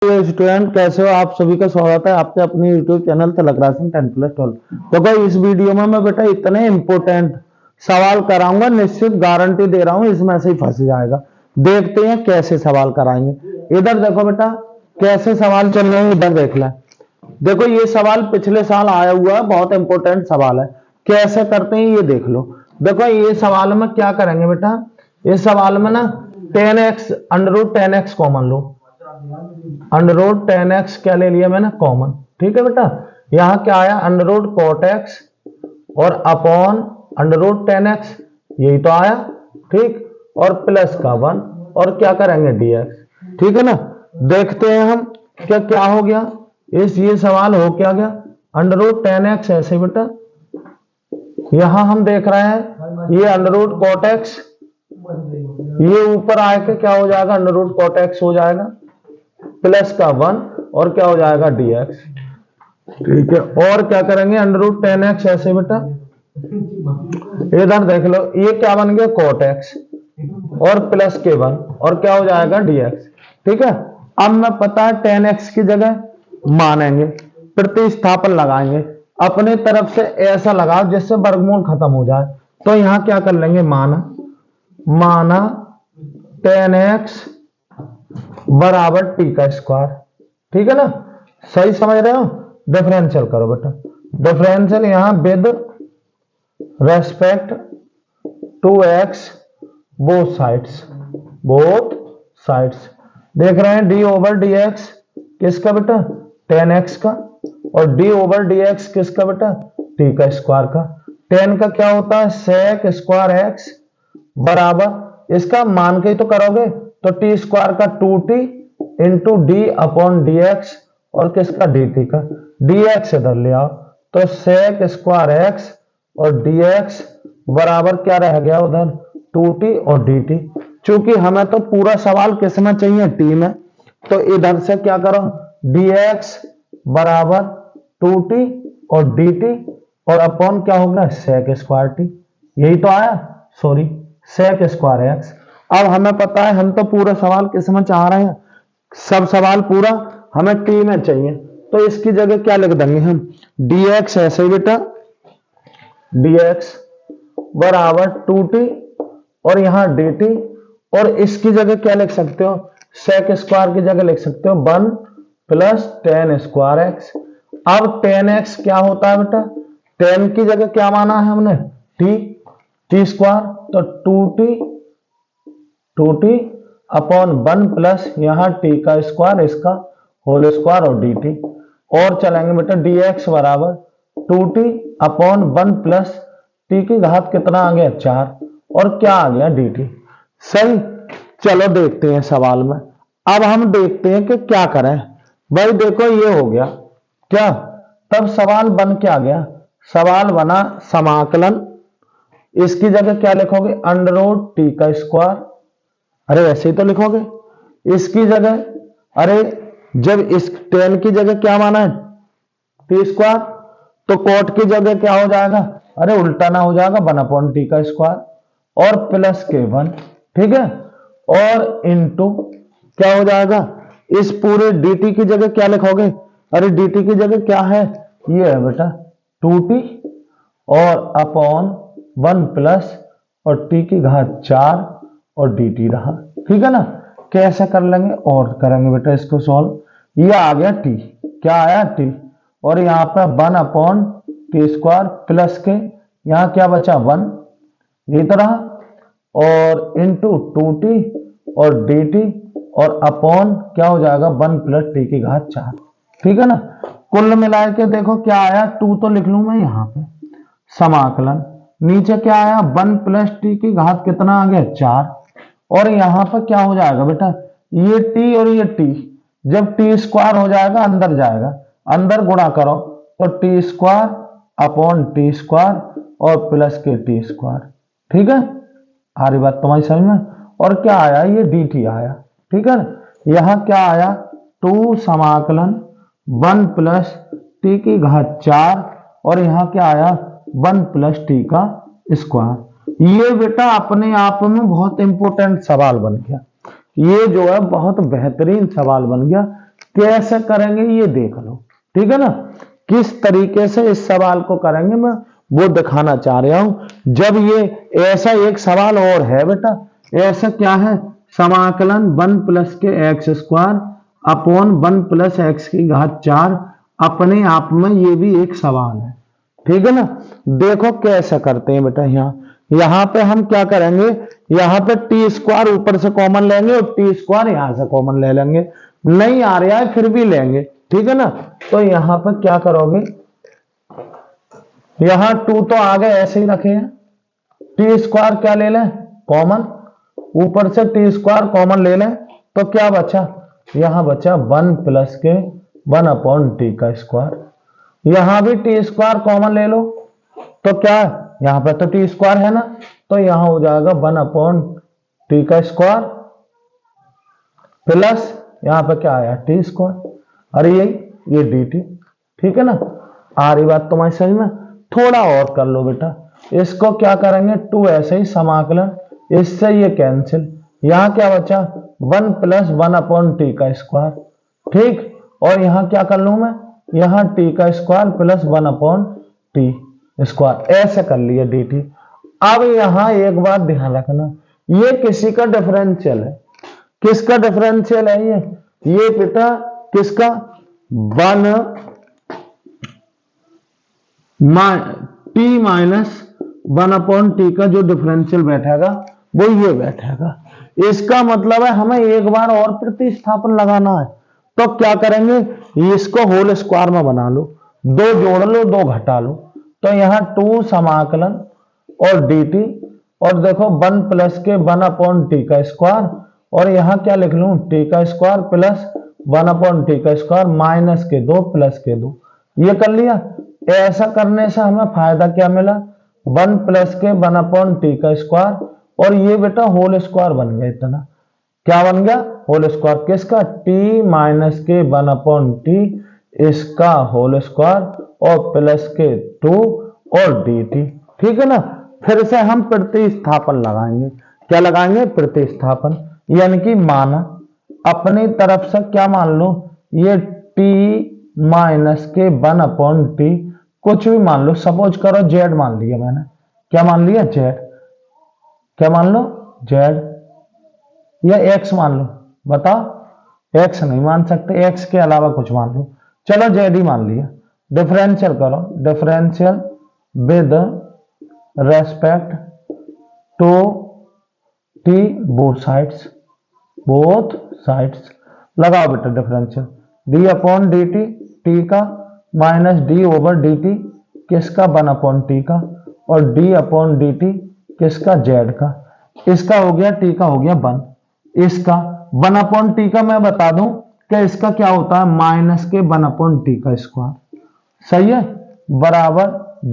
Student कैसे हो? आप सभी का स्वागत है आपके अपने यूट्यूब चैनल तलकरासिंग 10+12। तो भाई इस वीडियो में मैं बेटा इतने इंपॉर्टेंट सवाल कराऊंगा, निश्चित गारंटी दे रहा हूं इसमें से ही फंस जाएगा। देखते हैं कैसे सवाल कराएंगे। इधर देखो बेटा कैसे सवाल चल रहे हैं, इधर देख ले। देखो ये सवाल पिछले साल आया हुआ है, बहुत इंपॉर्टेंट सवाल है। कैसे करते हैं ये देख लो। देखो ये सवाल में क्या करेंगे बेटा, इस सवाल में ना 10x √10x कॉमन लो। √10x क्या ले लिया मैंने? कॉमन। ठीक है बेटा, यहां क्या आया? √cot x और अपॉन √10x, यही तो आया। ठीक, और प्लस का 1 और क्या करेंगे? dx। ठीक है ना, देखते हैं हम क्या क्या हो गया। ये सवाल हो क्या गया? √10x ऐसे बेटा, यहां हम देख रहे हैं ये √cot x, ये ऊपर आके क्या हो जाएगा? √cot x हो जाएगा प्लस का 1 और क्या हो जाएगा? dx। ठीक है, और क्या करेंगे? √10x ऐसे बेटा, इधर देख लो ये क्या बन गया? cot x और प्लस के 1 और क्या हो जाएगा? dx। ठीक है, अब मैं पता है 10x की जगह मानेंगे, प्रतिस्थापन लगाएंगे, अपने तरफ से ऐसा लगाओ जिससे वर्गमूल खत्म हो जाए। तो यहां क्या कर लेंगे? माना 10x बराबर टी का स्क्वायर। ठीक है ना, सही समझ रहे हो? डिफरेंशियल करो बेटा, डिफरेंशियल यहां with respect to x both sides. देख रहे हैं d ओवर dx किसका बेटा? 10x का, और d ओवर dx किसका बेटा? t का स्क्वायर का। 10 का क्या होता है? sec स्क्वायर x बराबर, इसका मान के ही तो करोगे, तो टी स्क्वायर का 2t into D upon D x और किसका? dt का। dx इधर ले आओ तो sec स्क्वायर x और dx बराबर क्या रह गया उधर? 2t और dt। चूंकि हमें तो पूरा सवाल किस में चाहिए? t में, तो इधर से क्या करो? dx बराबर 2t और dt और अपॉन क्या होगा? sec स्क्वायर t, यही तो आया, सॉरी sec स्क्वायर x। अब हमें पता है हम तो पूरा सवाल किस में चाह रहे हैं? सब सवाल पूरा हमें टी में चाहिए, तो इसकी जगह क्या लिख देंगे हम? dx ऐसे ही बेटा, dx बराबर 2t और यहां dt, और इसकी जगह क्या लिख सकते हो? sec स्क्वायर की जगह लिख सकते हो 1 प्लस 10 स्क्वायर x। अब 10x क्या होता है बेटा? 10 की जगह क्या माना है हमने? t स्क्वायर, तो 2t अपॉन 1 प्लस यहां t का स्क्वायर, इसका होल स्क्वायर और dt। और चलेंगे बेटा dx बराबर 2t अपॉन 1 प्लस t की घात कितना आ गया? 4 और क्या आ गया? dt। सही, चलो देखते हैं सवाल में। अब हम देखते हैं कि क्या करें। भाई देखो ये हो गया क्या, तब सवाल बन क्या गया? सवाल बना समाकलन, इसकी जगह क्या लिखोगे? √t का स्क्वायर, अरे ऐसे ही तो लिखोगे। इसकी जगह, अरे जब इस 10 की जगह क्या माना है? टी स्क्वायर, तो कोट की जगह क्या हो जाएगा? अरे उल्टा ना हो जाएगा, 1 अपॉन टी का स्क्वायर और प्लस के 1। ठीक है, और इंटू क्या हो जाएगा? इस पूरे dt की जगह क्या लिखोगे? अरे dt की जगह क्या है? ये है बेटा 2t और अपॉन 1 प्लस और t की घात 4 और dt रहा। ठीक है ना, कैसे कर लेंगे? और करेंगे बेटा इसको सॉल्व। ये आ गया t, क्या आया? t, और यहाँ पर 1 अपॉन टी स्क्वायर प्लस के यहाँ क्या बचा? 1, ये तो रहा, और इंटू 2t और dt और अपॉन क्या हो जाएगा? 1 प्लस टी की घात 4। ठीक है ना, कुल मिला के देखो क्या आया? 2 तो लिख लूं मैं यहाँ पे, समाकलन नीचे क्या आया? 1 प्लस टी की घात कितना आ गया? 4, और यहां पर क्या हो जाएगा बेटा? ये t और ये t, जब टी स्क्वायर हो जाएगा अंदर जाएगा, अंदर गुणा करो तो T square upon T square और प्लस के टी स्क्वायर। ठीक है, आ रही बात तुम्हारी समझ में? और क्या आया? ये dt आया। ठीक है, यहां क्या आया? 2 समाकलन 1 प्लस टी की घात 4 और यहां क्या आया? 1 प्लस टी का स्क्वायर। ये बेटा अपने आप में बहुत इंपॉर्टेंट सवाल बन गया, ये जो है बहुत बेहतरीन सवाल बन गया। कैसे करेंगे ये देख लो, ठीक है ना। किस तरीके से इस सवाल को करेंगे मैं वो दिखाना चाह रहा हूं। जब ये ऐसा एक सवाल और है बेटा, ऐसा क्या है, समाकलन 1 प्लस के x square upon 1 plus x की घात 4, अपने आप में ये भी एक सवाल है, ठीक है ना। देखो कैसे करते हैं बेटा, यहां पे हम क्या करेंगे, यहां पे टी स्क्वायर ऊपर से कॉमन लेंगे और टी स्क्वायर यहां से कॉमन ले लेंगे, नहीं आ रहा है फिर भी लेंगे, ठीक है ना। तो यहां पर क्या करोगे, यहां 2 तो आगे ऐसे ही रखे हैं, टी स्क्वायर क्या ले लें कॉमन, ऊपर से टी स्क्वायर कॉमन ले लें, तो क्या बचा, यहां बचा 1 प्लस के 1 अपॉन टी का स्क्वायर, यहां भी टी स्क्वायर कॉमन ले लो, तो क्या है, यहां पर तो टी स्क्वायर है ना, तो यहां हो जाएगा 1 अपॉन टी का स्क्वायर प्लस यहां पर क्या आया टी स्क्वायर, अरे ये डी टी, ठीक है ना। आ रही बात तुम्हारी समझ में, थोड़ा और कर लो बेटा, इसको क्या करेंगे 2 ऐसे ही समाकलन, इससे ये कैंसिल, यहां क्या बचा 1 प्लस 1 अपॉन टी का स्क्वायर, ठीक, और यहां क्या कर लू मैं, यहां टी का square plus 1 upon T square, ऐसे कर लिया डी टी। अब यहां एक बात ध्यान रखना, ये किसी का डिफरेंशियल है, किसका डिफरेंशियल है ये बेटा किसका, 1 टी माइनस 1 अपॉन टी का जो डिफरेंशियल बैठेगा वो ये बैठेगा, इसका मतलब है हमें एक बार और प्रतिस्थापन लगाना है, तो क्या करेंगे, इसको होल स्क्वायर में बना लो, 2 जोड़ लो 2 घटा लो, तो यहां 2 समाकलन और dt, और देखो 1 प्लस के 1 अपॉन टी का स्क्वायर, और यहां क्या लिख लूं टी का स्क्वायर प्लस 1 अपॉन टी का स्क्वायर माइनस के 2 प्लस के 2, ये कर लिया। ऐसा करने से हमें फायदा क्या मिला, 1 प्लस के 1 अपॉन टी का स्क्वायर, और ये बेटा होल स्क्वायर बन गया, इतना क्या बन गया होल स्क्वायर, किसका, टी माइनस के 1 अपॉन टी इसका होल स्क्वायर और प्लस के 2 और डी टी, ठीक है ना। फिर से हम प्रतिस्थापन लगाएंगे, क्या लगाएंगे प्रतिस्थापन, यानी कि माना अपनी तरफ से क्या मान लो, ये टी माइनस के 1 अपॉन टी कुछ भी मान लो, सपोज करो जेड मान लिया मैंने, क्या मान लिया जेड, क्या मान लो जेड, या एक्स मान लो, बताओ एक्स नहीं मान सकते, एक्स के अलावा कुछ मान लो, चलो जेड ही मान लिया, डिफरेंशियल करो, differential with respect to t both sides लगाओ बेटा differential, d upon d t, t का minus d over d t किसका 1 अपॉन टी का, और डी अपॉन डी टी किसका जेड का, इसका हो गया टी का हो गया 1, इसका 1 अपॉन टी का मैं बता दूं कि इसका क्या होता है माइनस के 1 अपॉन टी का स्क्वायर, सही है, बराबर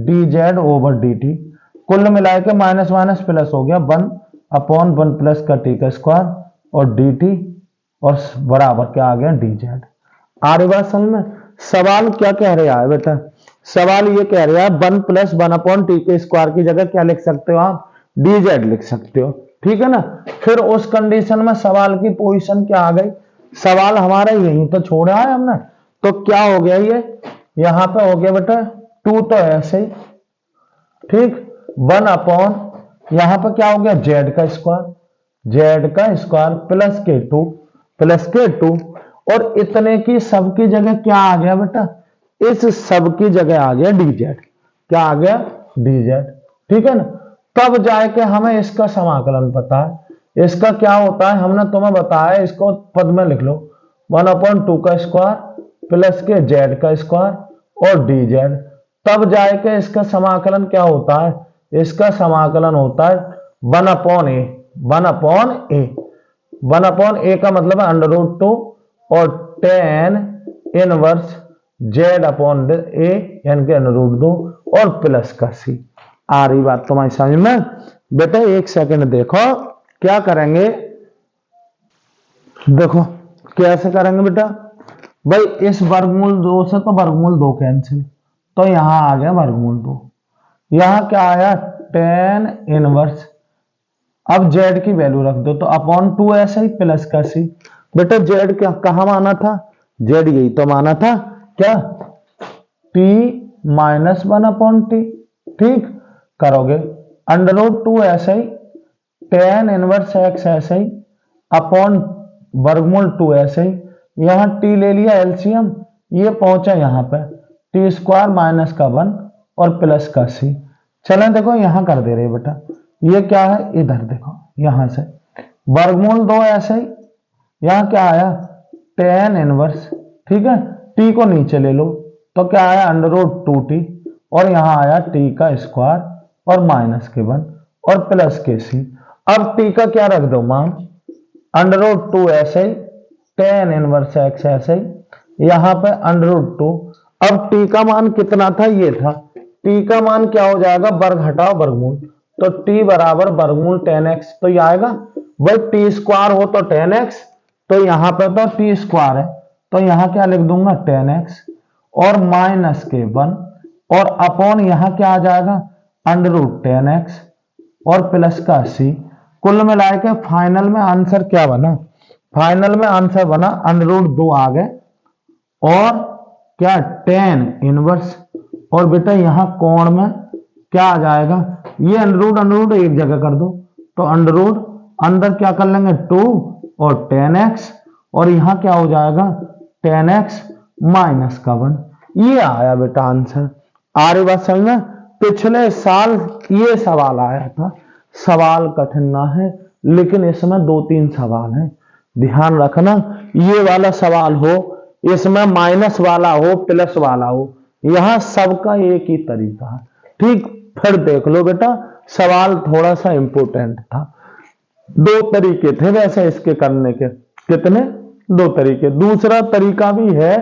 D Z over d T, कुल मिलाए के माइनस माइनस प्लस हो गया 1 अपॉन 1 प्लस का टी का स्क्वायर और डी टी, और बराबर क्या आ गया डी जेड। आ रही बात समझ में, सवाल क्या कह रहा है बेटा, सवाल ये कह रहा है 1 प्लस 1 अपॉन टी के स्क्वायर की जगह क्या लिख सकते हो आप, डी जेड लिख सकते हो, ठीक है ना। फिर उस कंडीशन में सवाल की पोजीशन क्या आ गई, सवाल हमारा यहीं तो छोड़ा है हमने, तो क्या हो गया ये, यहां पे हो गया बेटा 2 तो ऐसे ही, ठीक, 1 अपॉन यहां पर क्या हो गया जेड का स्क्वायर प्लस के 2 और इतने की सबकी जगह क्या आ गया बेटा, इस सब की जगह आ गया डी जेड, क्या आ गया डी जेड, ठीक है ना। तब जाके हमें इसका समाकलन पता है, इसका क्या होता है हमने तुम्हें बताया, इसको पद में लिख लो 1 अपॉन 2 का स्क्वायर प्लस के जेड का स्क्वायर और डी जेड, तब जाके इसका समाकलन क्या होता है, इसका समाकलन होता है 1 अपॉन ए, 1 अपॉन ए का मतलब है √2 और tan इनवर्स जेड अपॉन ए यानी कि √2 और प्लस का सी। आ रही बात तुम्हारी समझ में बेटा, एक सेकंड देखो क्या करेंगे, देखो कैसे करेंगे बेटा, भाई इस वर्गमूल 2 से तो वर्गमूल 2 कैंसिल, तो यहां आ गया वर्गमूल 2, यहां क्या आया tan इनवर्स, अब z की वैल्यू रख दो तो अपॉन 2 ऐसे ही प्लस का सी, बेटा z क्या कहां माना था, जेड यही तो माना था क्या, t माइनस 1/t। ठीक करोगे, √2 ऐसे ही, tan इनवर्स x ऐसे ही, अपॉन वर्गमूल 2 ऐसे ही, यहां t ले लिया एलसीएम, ये पहुंचा यहां पे t² माइनस का 1 और प्लस का c। चलें देखो यहां कर दे रहे बेटा, ये क्या है इधर देखो, यहां से वर्गमूल 2 ऐसे ही, यहां क्या आया tan इनवर्स, ठीक है, t को नीचे ले लो तो क्या आया √2t, और यहां आया t का स्क्वायर और माइनस के 1 और प्लस के c। अब t का क्या रख दो मान, √2 ऐसे ही, tan इनवर्स x ऐसे ही, यहां पे √2। अब t का मान कितना था, ये था, t का मान क्या हो जाएगा, वर्ग हटाओ वर्गमूल, तो t बराबर वर्गमूल tan x, तो ये आएगा भाई t² हो तो tan x, तो यहां पे तो t² है, तो यहां क्या लिख दूंगा tan x और माइनस के 1 और अपॉन यहां क्या आ जाएगा √tan x और प्लस का c। कुल मिला के फाइनल में आंसर क्या बना, फाइनल में आंसर बना √2 आ गए और क्या tan इनवर्स, और बेटा यहां कोण में क्या आ जाएगा, ये √√ एक जगह कर दो, तो √ अंदर क्या कर लेंगे 2 और tan x, और यहां क्या हो जाएगा tan x माइनस का 1। ये आया बेटा आंसर। आ रही बात समझ में, पिछले साल ये सवाल आया था, सवाल कठिन ना है लेकिन इसमें 2-3 सवाल हैं, ध्यान रखना, ये वाला सवाल हो, इसमें माइनस वाला हो, प्लस वाला हो, यहां सबका एक ही तरीका है। ठीक, फिर देख लो बेटा, सवाल थोड़ा सा इंपोर्टेंट था। 2 तरीके थे वैसे इसके करने के, कितने, 2 तरीके। दूसरा तरीका भी है,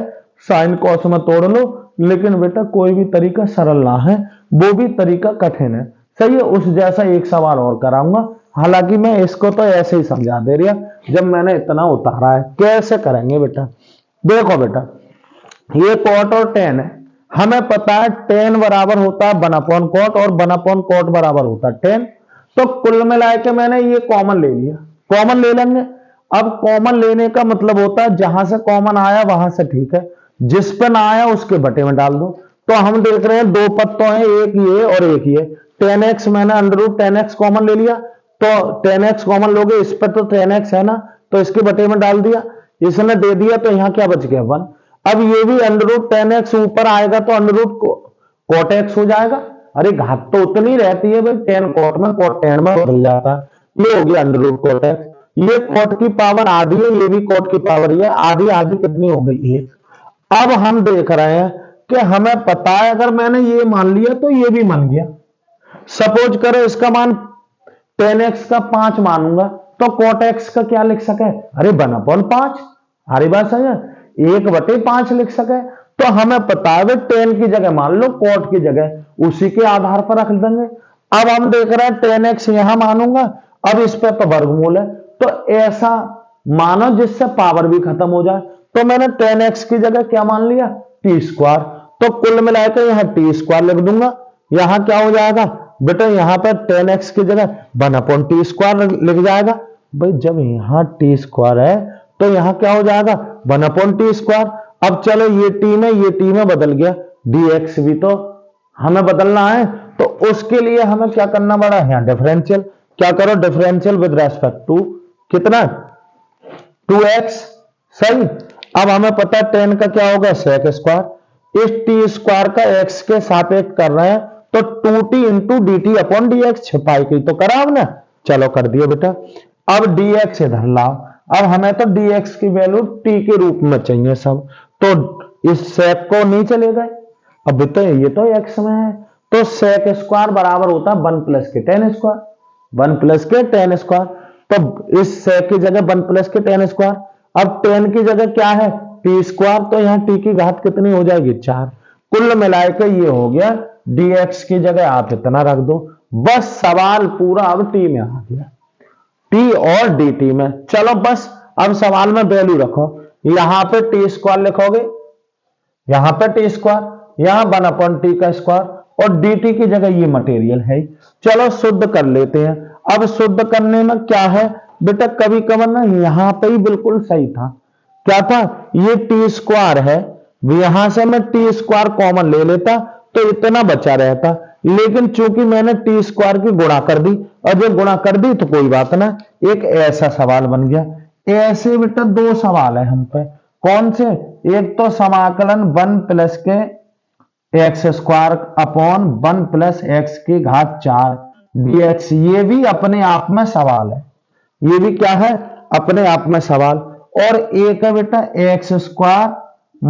साइन कॉस में तोड़ लो, लेकिन बेटा कोई भी तरीका सरल ना है, वो भी तरीका कठिन है, सही है। उस जैसा एक सवाल और कराऊंगा, हालांकि मैं इसको तो ऐसे ही समझा दे रहा जब मैंने इतना उतारा है। कैसे करेंगे बेटा, देखो बेटा, ये कॉट और tan है, हमें पता है tan बराबर होता है 1/cot और 1/cot बराबर होता है tan, तो कुल मिला के मैंने ये कॉमन ले लिया, कॉमन ले लेंगे। अब कॉमन लेने का मतलब होता है जहां से कॉमन आया वहां से ठीक है, जिस पे ना आया उसके बटे में डाल दो। तो हम देख रहे हैं 2 पद तो है, एक ये और एक ये, tan x मैंने √tan x कॉमन ले लिया, तो tan x कॉमन लोगे, इस पर तो tan x है ना, तो इसके बटे में डाल दिया, इसने दे दिया, तो यहां क्या बच गया 1। अब ये भी √tan x ऊपर आएगा तो √cot x हो जाएगा। अरे घात तो उतनी रहती है भाई, tan cot में cot tan में बदल जाता है। ये हो गया √cot x, ये cot की पावर आधी है, ये भी cot की पावर है, आधी आधी कितनी हो गई है। अब हम देख रहे हैं कि हमें पता है अगर मैंने ये मान लिया तो ये भी मान गया। सपोज करो इसका मान tan x का 5 मानूंगा, तो cot x का क्या लिख सके, अरे 1/5, हरी बात समझ, 1/5 लिख सके। तो हमें पता है tan की जगह मान लो cot की जगह, उसी के आधार पर रख देंगे। अब हम देख रहे हैं tan x यहां मानूंगा, अब इस पर तो वर्गमूल है, तो ऐसा मानो जिससे पावर भी खत्म हो जाए, तो मैंने tan x की जगह क्या मान लिया t², तो कुल मिलाकर यहां t² लिख दूंगा, यहां क्या हो जाएगा बेटा, यहां पर tan x की जगह 1/t² लिख जाएगा। भाई जब यहां t² है तो यहां क्या हो जाएगा 1/t²। अब चलो ये t में बदल गया, dx भी तो हमें बदलना है, तो उसके लिए हमें क्या करना पड़ा है, डिफरेंशियल। क्या करो, डिफरेंशियल विद रेस्पेक्ट टू कितना 2x, सही। अब हमें पता है tan का क्या होगा sec², इस t² का x के सापेक्ष कर रहे हैं, तो 2t इंटू dt/dx, छिपाई की तो करा हमने, चलो कर दिया बेटा। अब dx इधर लाओ, अब हमें तो dx की वैल्यू t के रूप में चाहिए सब, तो इस sec को नीचे ले गए, अब तो ये तो x में है, तो sec² बराबर होता है 1 + के tan², 1 + के tan², तो इस sec की जगह 1 + के tan²। अब tan की जगह क्या है t², तो यहां t की घात कितनी हो जाएगी 4। कुल मिलाकर ये हो गया, dx की जगह आप इतना रख दो, बस सवाल पूरा अब t में आ गया, t और dt में। चलो बस अब सवाल में वैल्यू रखो, यहां पे t² लिखोगे, यहां पे t², यहां 1/t का स्क्वायर, और dt की जगह ये मटेरियल है। चलो शुद्ध कर लेते हैं। अब शुद्ध करने में क्या है बेटा, कभी कभी ना यहां पे ही बिल्कुल सही था, क्या था, ये टी स्क्वायर है, यहां से मैं टी स्क्वायर कॉमन ले लेता तो इतना बचा रहता, लेकिन चूंकि मैंने टी स्क्वायर की गुणा कर दी, और जब गुणा कर दी तो कोई बात ना, एक ऐसा सवाल बन गया। ऐसे बेटा दो सवाल है हम पे, कौन से, एक तो समाकलन 1 प्लस के x square upon 1 plus x की घात 4 dx, ये भी अपने आप में सवाल है, ये भी क्या है, अपने आप में सवाल। और एक है बेटा एक्स स्क्वायर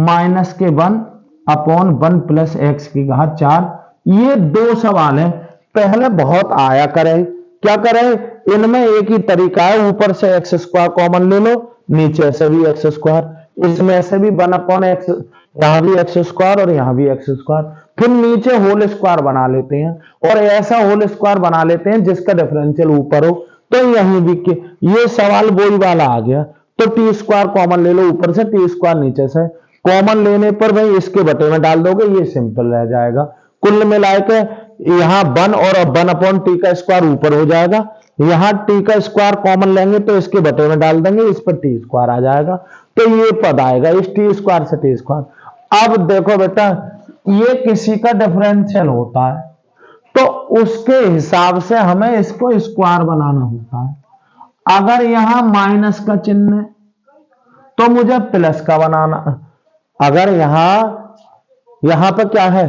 माइनस के 1 अपॉन 1 प्लस एक्स की घात 4, ये दो सवाल है। पहले बहुत आया करे, क्या करे, इनमें एक ही तरीका है, ऊपर से एक्स स्क्वायर कॉमन ले लो, नीचे से भी एक्स स्क्वायर, इसमें से भी 1 अपॉन एक्स, यहां भी एक्स स्क्वायर और यहां भी एक्स स्क्वायर, फिर नीचे होल स्क्वायर बना लेते हैं, और ऐसा होल स्क्वायर बना लेते हैं जिसका डिफरेंशियल ऊपर हो। तो यहीं भी ये सवाल वही वाला आ गया, तो टी स्क्वायर कॉमन ले लो ऊपर से, टी स्क्वायर नीचे से, कॉमन लेने पर भाई इसके बटे में डाल दोगे, ये सिंपल रह जाएगा। कुल मिला के यहाँ 1 और 1 अपॉन टी का स्क्वायर ऊपर हो जाएगा, यहाँ टी का स्क्वायर कॉमन लेंगे तो इसके बटे में डाल देंगे, इस पर टी स्क्वायर आ जाएगा, तो ये पद आएगा इस टी स्क्वायर से टी स्क्वायर। अब देखो बेटा, ये किसी का डिफरेंशियल होता है तो उसके हिसाब से हमें इसको स्क्वायर बनाना होता है। अगर यहां माइनस का चिन्ह है तो मुझे प्लस का बनाना, अगर यहां पर क्या है,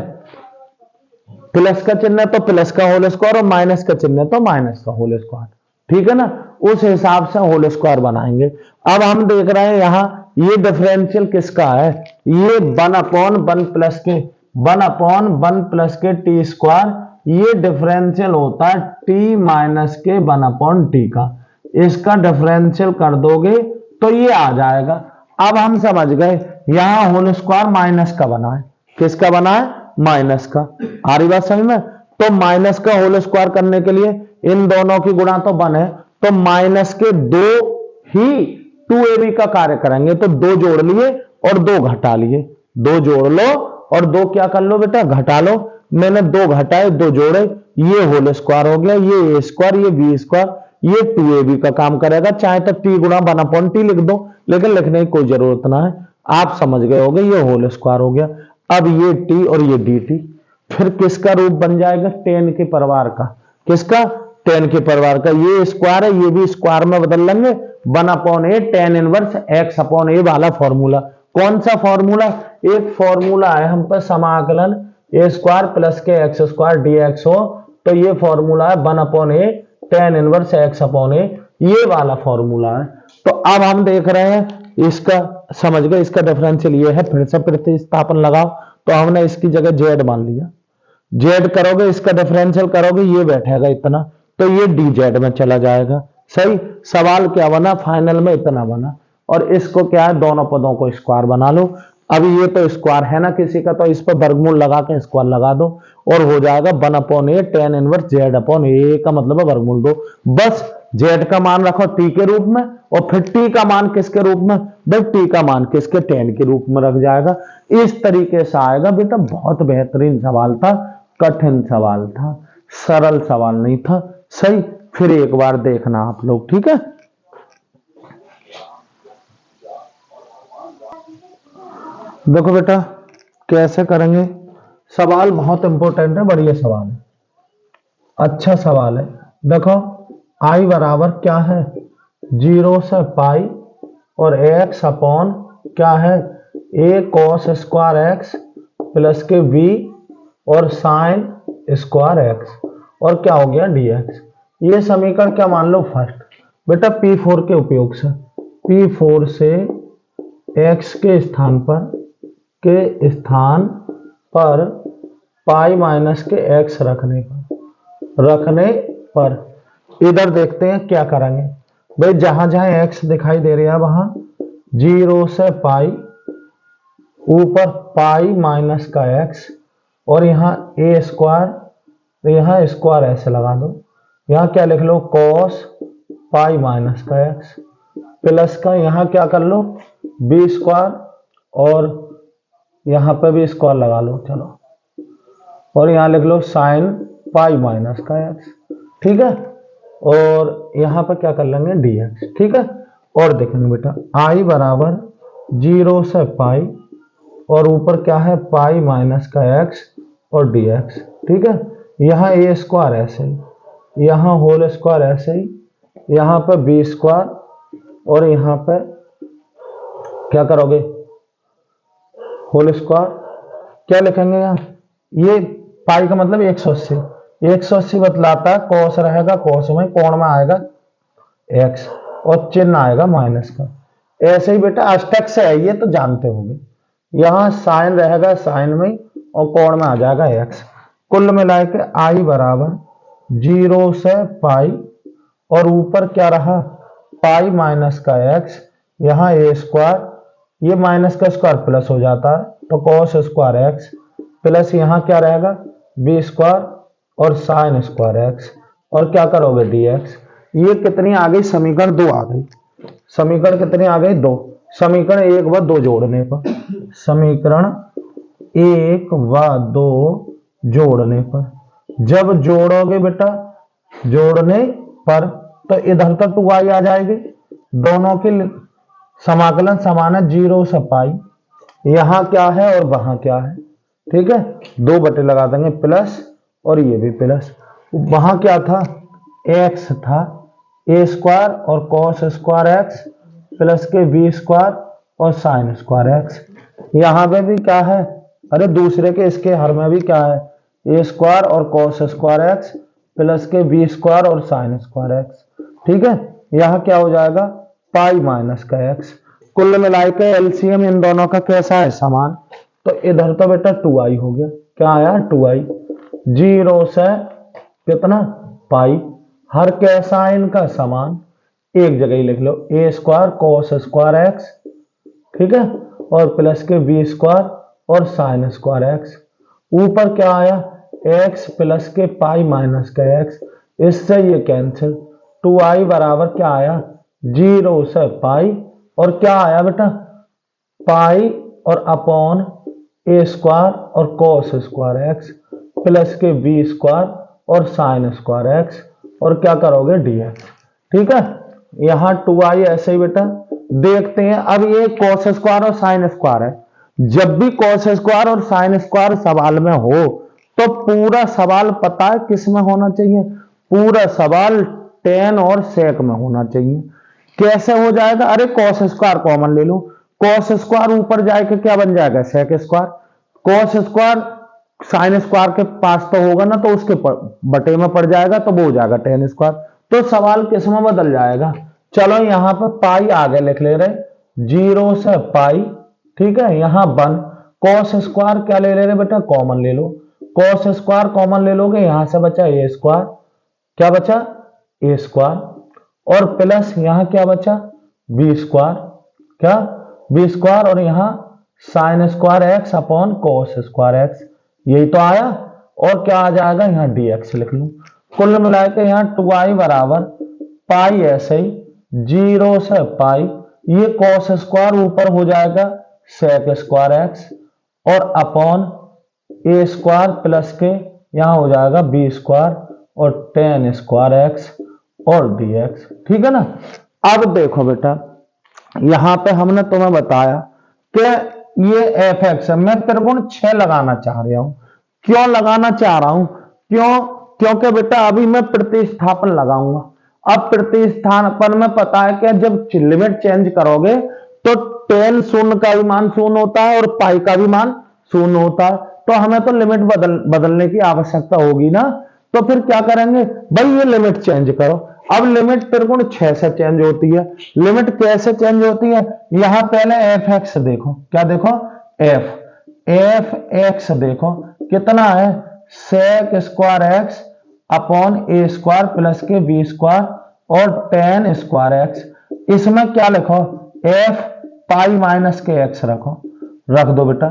प्लस का चिन्ह है तो प्लस का होल स्क्वायर, और माइनस का चिन्ह है तो माइनस का होल स्क्वायर, ठीक है ना, उस हिसाब से होल स्क्वायर बनाएंगे। अब हम देख रहे हैं यहां ये डिफरेंशियल किसका है, ये 1 अपॉन 1 प्लस के 1 अपॉन 1 प्लस के टी स्क्वायर, ये डिफरेंशियल होता है टी माइनस के 1 अपॉन टी का, इसका डिफरेंशियल कर दोगे तो ये आ जाएगा। अब हम समझ गए यहां होल स्क्वायर माइनस का बना है, किसका बना है, माइनस का, आ रही बात समझ में। तो माइनस का होल स्क्वायर करने के लिए इन दोनों की गुणा तो 1 है, तो माइनस के 2 ही 2ab का कार्य करेंगे, तो 2 जोड़ लिए और 2 घटा लिए, 2 जोड़ लो और 2 क्या कर लो बेटा, घटा लो। मैंने 2 घटाए 2 जोड़े, ये होल स्क्वायर हो गया, ये ए स्क्वायर, ये बी स्क्वायर, ये 2ab का काम करेगा, चाहे तो टी गुणा 1 अपॉन टी लिख दो, लेकिन लिखने की कोई जरूरत ना है, आप समझ गए होगे, ये होल स्क्वायर हो गया। अब ये टी और ये डी टी, फिर किसका रूप बन जाएगा, टेन के परिवार का, किसका, टेन के परिवार का, ये स्क्वायर है, ये भी स्क्वायर में बदल लेंगे, 1 अपॉन ए टेन इनवर्स एक्स अपॉन ए वाला फॉर्मूला। कौन सा फॉर्मूला, एक फॉर्मूला है हम पर समाकलन ए स्क्वायर प्लस के एक्स स्क्वायर डी एक्स हो, तो ये फॉर्मूला है 1 अपॉन ए टेन इनवर्स एक्स अपॉन ए, ये वाला फॉर्मूला है। तो अब हम देख रहे हैं इसका, समझ गए, इसका डिफरेंशियल ये है, फिर से प्रतिस्थापन लगाओ, तो हमने इसकी जगह जेड मान लिया, जेड करोगे इसका डिफरेंशियल करोगे, ये बैठेगा इतना, तो ये डी जेड में चला जाएगा। सही, सवाल क्या बना, फाइनल में इतना बना, और इसको क्या है, दोनों पदों को स्क्वायर बना लो। अब ये तो स्क्वायर है ना किसी का, तो इस पर वर्गमूल लगा के स्क्वायर लगा दो, और हो जाएगा 1 अपॉन ए टेन इनवर्स जेड अपॉन ए का मतलब है वर्गमूल दो। बस जेड का मान रखो टी के रूप में, और फिर टी का मान किसके रूप में, भाई टी का मान किसके, टेन के रूप में रख जाएगा। इस तरीके से आएगा बेटा, बहुत बेहतरीन सवाल था, कठिन सवाल था, सरल सवाल नहीं था। सही, फिर एक बार देखना आप लोग, ठीक है। देखो बेटा कैसे करेंगे, सवाल बहुत इंपॉर्टेंट है, बढ़िया सवाल है, अच्छा सवाल है। देखो आई बराबर क्या है, 0 से पाई, और एक्स अपॉन क्या है, ए कॉस स्क्वायर एक्स प्लस के बी और साइन स्क्वायर एक्स, और क्या हो गया dx। ये समीकरण क्या मान लो, फर्स्ट बेटा P4 के उपयोग से, P4 से x के स्थान पर पाई माइनस के x रखने पर इधर देखते हैं क्या करेंगे। भाई जहां जहां x दिखाई दे रहा है वहां 0 से पाई, ऊपर पाई माइनस का x, और यहाँ ए स्क्वायर, तो यहाँ स्क्वायर ऐसे लगा दो, यहाँ क्या लिख लो, कॉस पाई माइनस का x, प्लस का यहाँ क्या कर लो बी स्क्वायर, और यहाँ पे भी स्क्वायर लगा लो, चलो, और यहाँ लिख लो साइन पाई माइनस का x, ठीक है, और यहाँ पर क्या कर लेंगे dx, ठीक है। और देखेंगे बेटा आई बराबर 0 से पाई और ऊपर क्या है पाई माइनस का एक्स और dx। ठीक है, यहाँ ए स्क्वायर ऐसे ही, यहाँ होल स्क्वायर ऐसे ही, यहाँ पे बी स्क्वायर और यहाँ पे क्या करोगे होल स्क्वायर। क्या लिखेंगे यहाँ, ये पाई का मतलब 180, 180 बतलाता है कॉस रहेगा, कॉस में कोण में आएगा एक्स और चिन्ह आएगा माइनस का। ऐसे ही बेटा अष्टक से है ये तो जानते होंगे, यहाँ साइन रहेगा साइन में और कोण में आ जाएगा एक्स। कुल मिला के आई बराबर 0 से पाई और ऊपर क्या रहा पाई माइनस का एक्स, यहाँ ए स्क्वायर, ये माइनस का स्क्वायर प्लस हो जाता है तो कॉस स्क्वायर एक्स प्लस यहाँ क्या रहेगा बी स्क्वायर और साइन स्क्वायर एक्स और क्या करोगे dx। ये कितनी आ गई समीकरण 2 आ गई। समीकरण कितनी आ गई 2। समीकरण 1 व 2 जोड़ने पर, समीकरण 1 व 2 जोड़ने पर, जब जोड़ोगे बेटा जोड़ने पर तो इधर तो 2i आ जाएगी, दोनों की समाकलन समान है 0 से पाई, यहां क्या है और वहां क्या है। ठीक है, 2 बटे लगा देंगे प्लस और ये भी प्लस, वहां क्या था एक्स था ए स्क्वायर और कॉस स्क्वायर एक्स प्लस के बी स्क्वायर और साइन स्क्वायर एक्स। यहाँ पे भी क्या है, अरे दूसरे के इसके हर में भी क्या है ए स्क्वायर और कॉस स्क्वायर एक्स प्लस के बी स्क्वायर और साइन स्क्वायर एक्स। ठीक है, यहाँ क्या हो जाएगा पाई माइनस का एक्स। कुल मिलाकर के एलसीएम इन दोनों का कैसा है समान, तो इधर तो बेटा 2i हो गया, क्या आया 2i। 0 से कितना पाई, हर कैसा इनका समान, एक जगह ही लिख लो ए स्क्वायर कॉस स्क्वायर एक्स, ठीक है, और प्लस के बी स्क्वायर और साइन स्क्वायर एक्स। ऊपर क्या आया एक्स प्लस के पाई माइनस का एक्स, इससे ये कैंसिल, 2i बराबर क्या आया 0 से पाई और क्या आया बेटा पाई और अपॉन ए स्क्वायर और कॉस स्क्वायर एक्स प्लस के बी स्क्वायर और साइन स्क्वायर एक्स और क्या करोगे dx। ठीक है, यहाँ 2i ऐसे ही बेटा देखते हैं। अब ये कॉस स्क्वायर और साइन स्क्वायर है, जब भी कॉस स्क्वायर और साइन स्क्वायर सवाल में हो तो पूरा सवाल पता है किस में होना चाहिए, पूरा सवाल tan और sec में होना चाहिए। कैसे हो जाएगा, अरे कॉस स्क्वायर कॉमन ले लो, कॉस स्क्वायर ऊपर जाके क्या बन जाएगा sec square, cos square sine square के पास तो होगा ना तो उसके बटे में पड़ जाएगा तो वो हो जाएगा tan स्क्वायर, तो सवाल किस में बदल जाएगा। चलो यहाँ पर पाई आगे लिख ले रहे 0 से पाई, ठीक है, यहाँ 1 कॉस स्क्वायर क्या ले रहे बेटा कॉमन ले लो, कॉस स्क्वायर कॉमन ले लोगे, यहां से बचा ए स्क्वायर, क्या बचा ए स्क्वायर और प्लस यहां क्या बचा बी स्क्वायर, क्या बी स्क्वायर और यहां sign square x upon cos square x, यही तो आया और क्या आ जाएगा यहाँ dx लिख लूं। कुल मिलाकर यहाँ 2i बराबर पाई ऐसे ही 0 से पाई, ये कॉस स्क्वायर ऊपर हो जाएगा sec स्क्वायर एक्स और अपॉन ए स्क्वायर प्लस के यहां हो जाएगा बी स्क्वायर और tan स्क्वायर एक्स और dx। ठीक है ना। अब देखो बेटा यहां पे हमने तुम्हें बताया कि ये एफ एक्स है, मैं त्रिकोण 6 लगाना चाह रहा हूं। क्यों लगाना चाह रहा हूं, क्योंकि बेटा अभी मैं प्रतिस्थापन लगाऊंगा। अब प्रतिस्थापन में पता है कि जब लिमिट चेंज करोगे तो tan शून्य का भी मान शून्य होता है और पाई का भी मान शून्य होता है, तो हमें तो लिमिट बदलने की आवश्यकता होगी ना। तो फिर क्या करेंगे भाई, ये लिमिट चेंज करो। अब लिमिट त्रिकोण 6 से चेंज होती है। लिमिट कैसे चेंज होती है, यहां पहले एफ एक्स देखो, क्या देखो एफ एक्स देखो कितना है sec square x upon a square plus के बी स्क्वायर और tan स्क्वायर एक्स। इसमें क्या लिखो एफ पाई माइनस के एक्स रख दो बेटा,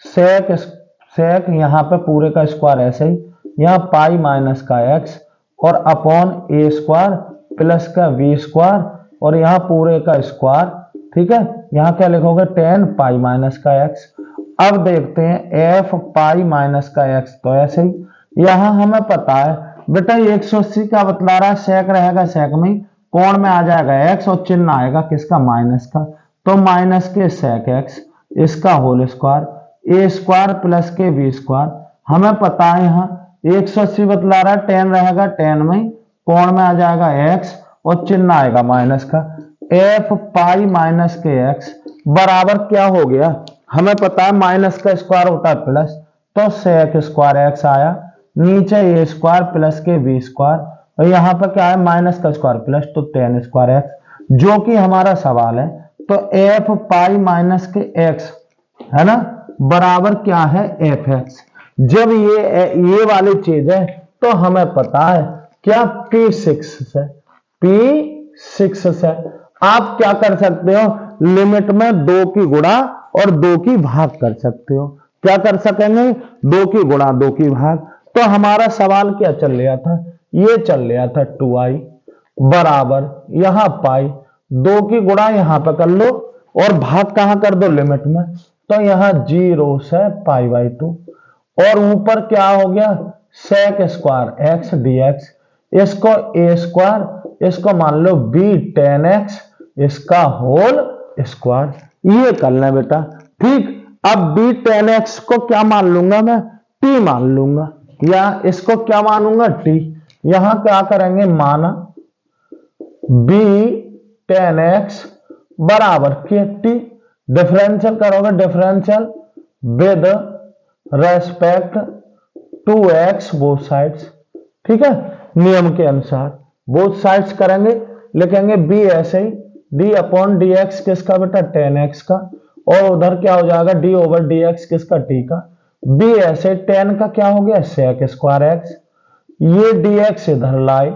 सेक यहाँ पे पूरे का स्क्वायर ऐसे ही, यहाँ पाई माइनस का एक्स और अपॉन ए स्क्वायर प्लस का बी स्क्वायर और यहाँ पूरे का स्क्वायर। ठीक है, यहाँ क्या लिखोगे tan पाई माइनस का एक्स। अब देखते हैं एफ पाई माइनस का एक्स, तो ऐसे ही यहाँ हमें पता है बेटा 180 का बतला रहा है, सेक रहेगा सेक में, कोण में आ जाएगा एक्स और चिन्ह आएगा किसका माइनस का, तो माइनस के sec x इसका होल स्क्वायर ए स्क्वायर प्लस के बी स्क्वायर। हमें पता है यहाँ 180 बतला रहा है, 10 रहेगा, 10 में कोण में आ जाएगा x और चिन्ह आएगा माइनस का। एफ पाई माइनस के x बराबर क्या हो गया, हमें पता है माइनस का स्क्वायर होता है प्लस, तो sec स्क्वायर x आया, नीचे ए स्क्वायर प्लस के बी स्क्वायर और यहाँ पर क्या है माइनस का स्क्वायर प्लस, तो 10 स्क्वायर x जो कि हमारा सवाल है। तो एफ पाई माइनस के x है ना बराबर क्या है एफ एक्स। जब ये वाली चीज है तो हमें पता है क्या P6 से, P6 से आप क्या कर सकते हो, लिमिट में 2 की गुणा और 2 की भाग कर सकते हो। क्या कर सकेंगे, 2 की गुणा 2 की भाग। तो हमारा सवाल क्या चल रहा था, ये चल रहा था 2i बराबर यहां पाई, 2 की गुणा यहां पर कर लो और भाग कहां कर दो लिमिट में, तो यहां 0 से पाई बाई 2 और ऊपर क्या हो गया sec स्क्वायर x dx, इसको a स्क्वायर, इसको मान लो b tan x इसका होल स्क्वायर। ये कर लें बेटा, ठीक। अब b tan x को क्या मान लूंगा मैं, t मान लूंगा, या इसको क्या मानूंगा t। यहां क्या करेंगे माना b tan x बराबर के t, डिफरेंशियल करोगे, differential with respect to x both sides, ठीक है नियम के अनुसार बोथ साइड्स करेंगे, लिखेंगे b ऐसे ही d अपॉन डी एक्स किसका बेटा tan x का, और उधर क्या हो जाएगा d ओवर डी एक्स किसका t का, b ऐसे tan का क्या हो गया sec स्क्वायर x, ये dx इधर लाए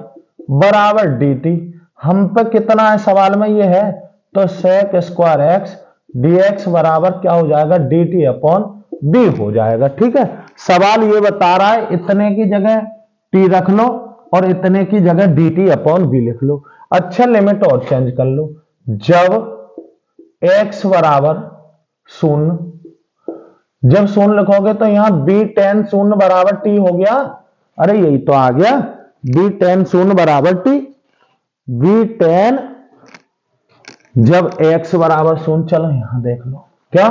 बराबर dt। हम पे कितना है सवाल में ये है, तो sec स्क्वायर x dx बराबर क्या हो जाएगा dt अपॉन b हो जाएगा, ठीक है। सवाल ये बता रहा है इतने की जगह t रख लो और इतने की जगह dt अपॉन b लिख लो। अच्छा लिमिट और चेंज कर लो, जब x बराबर 0, जब 0 लिखोगे तो यहां b tan 0 बराबर t हो गया, अरे यही तो आ गया b tan 0 बराबर t, b tan जब x बराबर 0, चलो यहां देख लो क्या,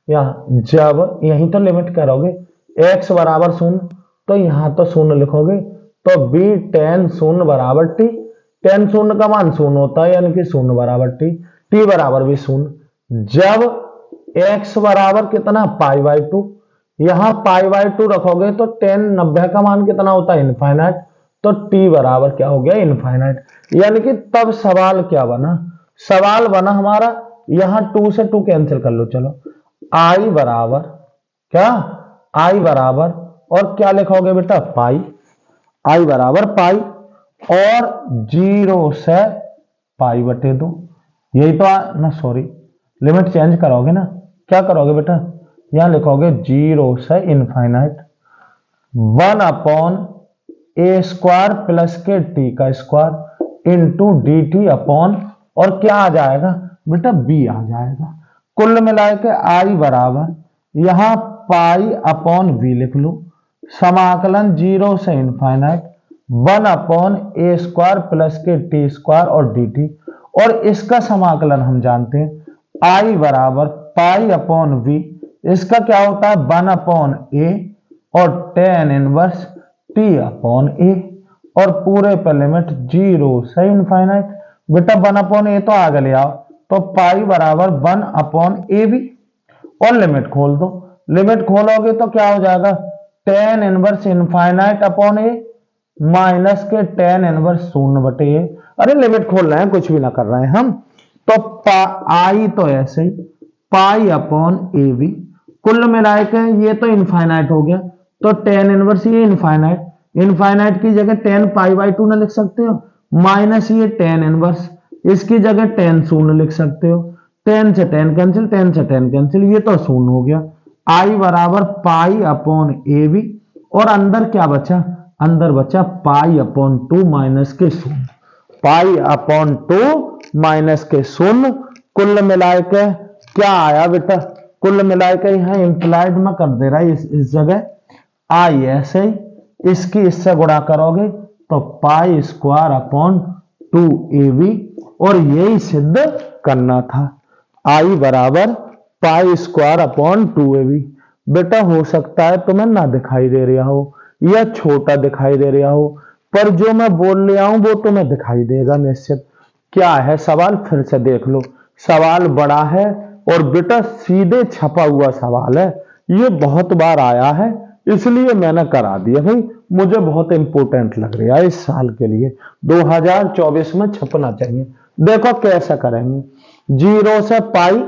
यहां जब यहीं तो लिमिट करोगे x बराबर 0 तो यहां तो 0 लिखोगे, तो b tan 0 बराबर t, tan 0 का मान 0 होता है यानी कि 0 बराबर t बराबर भी 0। जब x बराबर कितना पाई बाई 2, यहां पाई बाई 2 रखोगे तो tan 90 का मान कितना होता है इनफाइनाइट, तो t बराबर क्या हो गया इनफाइनाइट। यानी कि तब सवाल क्या बना, सवाल बना हमारा यहां 2 से 2 कैंसिल कर लो, चलो i बराबर क्या, i बराबर और क्या लिखोगे बेटा पाई, i बराबर पाई और 0 से पाई बटे 2, यही तो ना, सॉरी लिमिट चेंज करोगे ना, क्या करोगे बेटा यहां लिखोगे 0 से infinite 1 upon a square plus के टी का square into D T upon और क्या आ जाएगा बेटा b आ जाएगा। कुल मिलाए के i बराबर यहां पाई अपॉन v लिख लो, समाकलन 0 से infinite 1 upon a square plus के टी स्क्वायर और डी टी, और इसका समाकलन हम जानते हैं i बराबर पाई अपॉन v, इसका क्या होता है 1 अपॉन a और tan inverse t upon a, और पूरे पर लिमिट 0 से इनफाइनाइट, बेटा 1 अपॉन a तो आगे ले आओ, तो पाई बराबर 1 अपॉन ए भी, और लिमिट खोल दो, लिमिट खोलोगे तो क्या हो जाएगा tan inverse infinite upon a minus के tan इनवर्स 0 बटे a। अरे लिमिट खोल रहे हैं कुछ भी ना कर रहे हैं हम, तो आई तो ऐसे ही पाई अपॉन ए बी, कुल मिलाए के ये तो इनफाइनाइट हो गया, तो tan इनवर्स ये इनफाइनाइट, इनफाइनाइट की जगह tan पाई बाई 2 ना लिख सकते हो, माइनस ये tan इनवर्स, इसकी जगह tan 0 लिख सकते हो, tan से tan कैंसिल, tan से tan कैंसिल, ये तो 0 हो गया। i बराबर पाई अपॉन ए बी और अंदर क्या बचा, अंदर बचा पाई अपॉन 2 माइनस के 0, पाई अपॉन 2 माइनस के 0। कुल मिलाए के क्या आया बेटा, कुल मिलाए के यहाँ इंप्लाइड में कर दे रहा है इस जगह आई ऐसे ही, इसकी इससे गुणा करोगे तो पाई स्क्वायर अपॉन 2ab, और यही सिद्ध करना था। आई बराबर पाई स्क्वायर अपॉन 2ab। बेटा हो सकता है तुम्हें ना दिखाई दे रहा हो या छोटा दिखाई दे रहा हो, पर जो मैं बोल रहा हूं वो तुम्हें दिखाई देगा निश्चित। क्या है सवाल, फिर से देख लो। सवाल बड़ा है और बेटा सीधे छपा हुआ सवाल है, ये बहुत बार आया है इसलिए मैंने करा दिया भाई, मुझे बहुत इंपॉर्टेंट लग रहा है इस साल के लिए, 2024 में छपना चाहिए। देखो कैसा करेंगे, 0 से पाई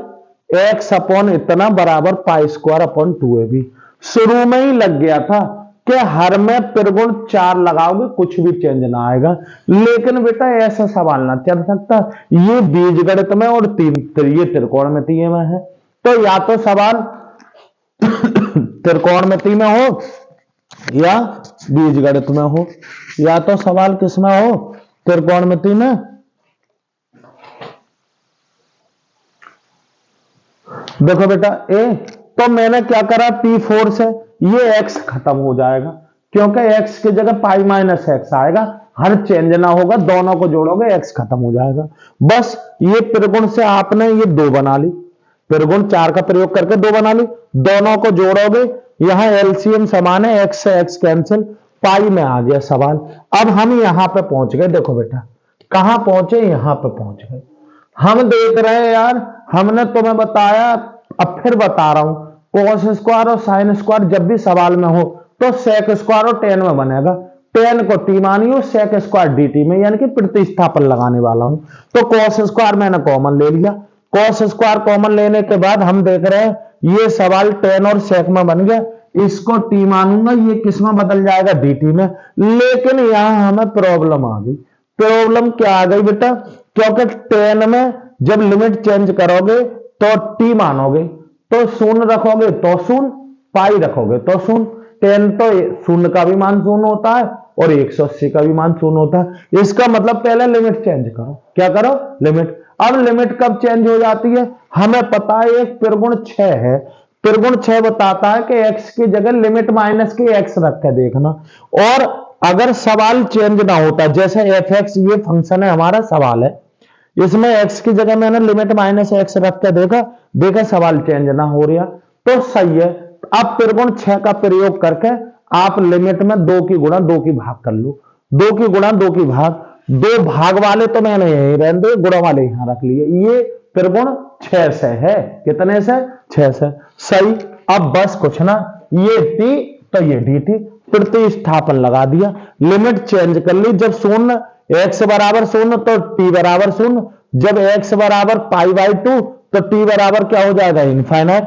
एक्स अपॉन इतना बराबर पाई स्क्वायर अपॉन 2ab। शुरू में ही लग गया था कि हर में त्रिगुण 4 लगाओगे कुछ भी चेंज ना आएगा, लेकिन बेटा ऐसा सवाल ना चल सकता, ये बीजगणित में और ये त्रिकोणमितीय में है, तो या तो सवाल त्रिकोणमिति में हो या बीजगणित में हो, या तो सवाल किसमें हो, त्रिकोणमिति में। देखो बेटा ए, तो मैंने क्या करा, P4 से ये x खत्म हो जाएगा क्योंकि x की जगह पाई माइनस एक्स आएगा, हर चेंज ना होगा, दोनों को जोड़ोगे x खत्म हो जाएगा। बस ये त्रिगुण से आपने ये 2 बना ली, त्रिगुण 4 का प्रयोग करके 2 बना ली, दोनों को जोड़ोगे, यहां एलसीएम समान है, x से x कैंसिल, पाई में आ गया सवाल। अब हम यहां पे पहुंच गए, देखो बेटा कहां पहुंचे, यहां पे पहुंच गए। हम देख रहे हैं यार, हमने तुम्हें बताया, अब फिर बता रहा हूं, कोस स्क्वायर और साइन स्क्वायर जब भी सवाल में हो तो सेक स्क्वायर और टेन में बनेगा, टेन को टी मानियो, सेक स्क्वायर dt में, यानी कि प्रतिस्थापन लगाने वाला हूं। तो कोस स्क्वायर मैंने कॉमन ले लिया, कोस स्क्वायर कॉमन लेने के बाद हम देख रहे हैं ये सवाल टेन और सेक में बन गया, इसको टी मानूंगा, ये किस में बदल जाएगा, dt में। लेकिन यहां हमें प्रॉब्लम आ गई। प्रॉब्लम क्या आ गई बेटा, क्योंकि टेन में जब लिमिट चेंज करोगे तो टी मानोगे तो शून्य रखोगे तो शून्य, पाई रखोगे तो शून्य, टेन तो शून्य का भी मान शून्य होता है और 180 का भी मान शून्य होता है। इसका मतलब पहले लिमिट चेंज करो, क्या करो, लिमिट। अब लिमिट कब चेंज हो जाती है, हमें पता है एक त्रिगुण 6 है, त्रिगुण 6 बताता है कि x की जगह लिमिट माइनस के x रख के देखना, और अगर सवाल चेंज ना होता, जैसे fx ये फंक्शन है हमारा, सवाल है, इसमें x की जगह मैंने लिमिट माइनस एक्स रख के देखा सवाल चेंज ना हो रहा तो सही है। अब त्रिगुण 6 का प्रयोग करके आप लिमिट में 2 की गुणा 2 की भाग कर लो, 2 की गुणा 2 की भाग, 2 भाग वाले तो मैंने यही रहने दे, गुणा वाले यहां रख लिए, ये त्रिगुण 6 से है, कितने से, 6 से, सही। अब बस कुछ ना, ये टी तो ये dt, प्रतिस्थापन लगा दिया, लिमिट चेंज कर ली, जब शून्य x बराबर शून्य तो t बराबर शून्य, जब x बराबर पाई बाई 2 तो t बराबर क्या हो जाएगा, इनफाइनाइट,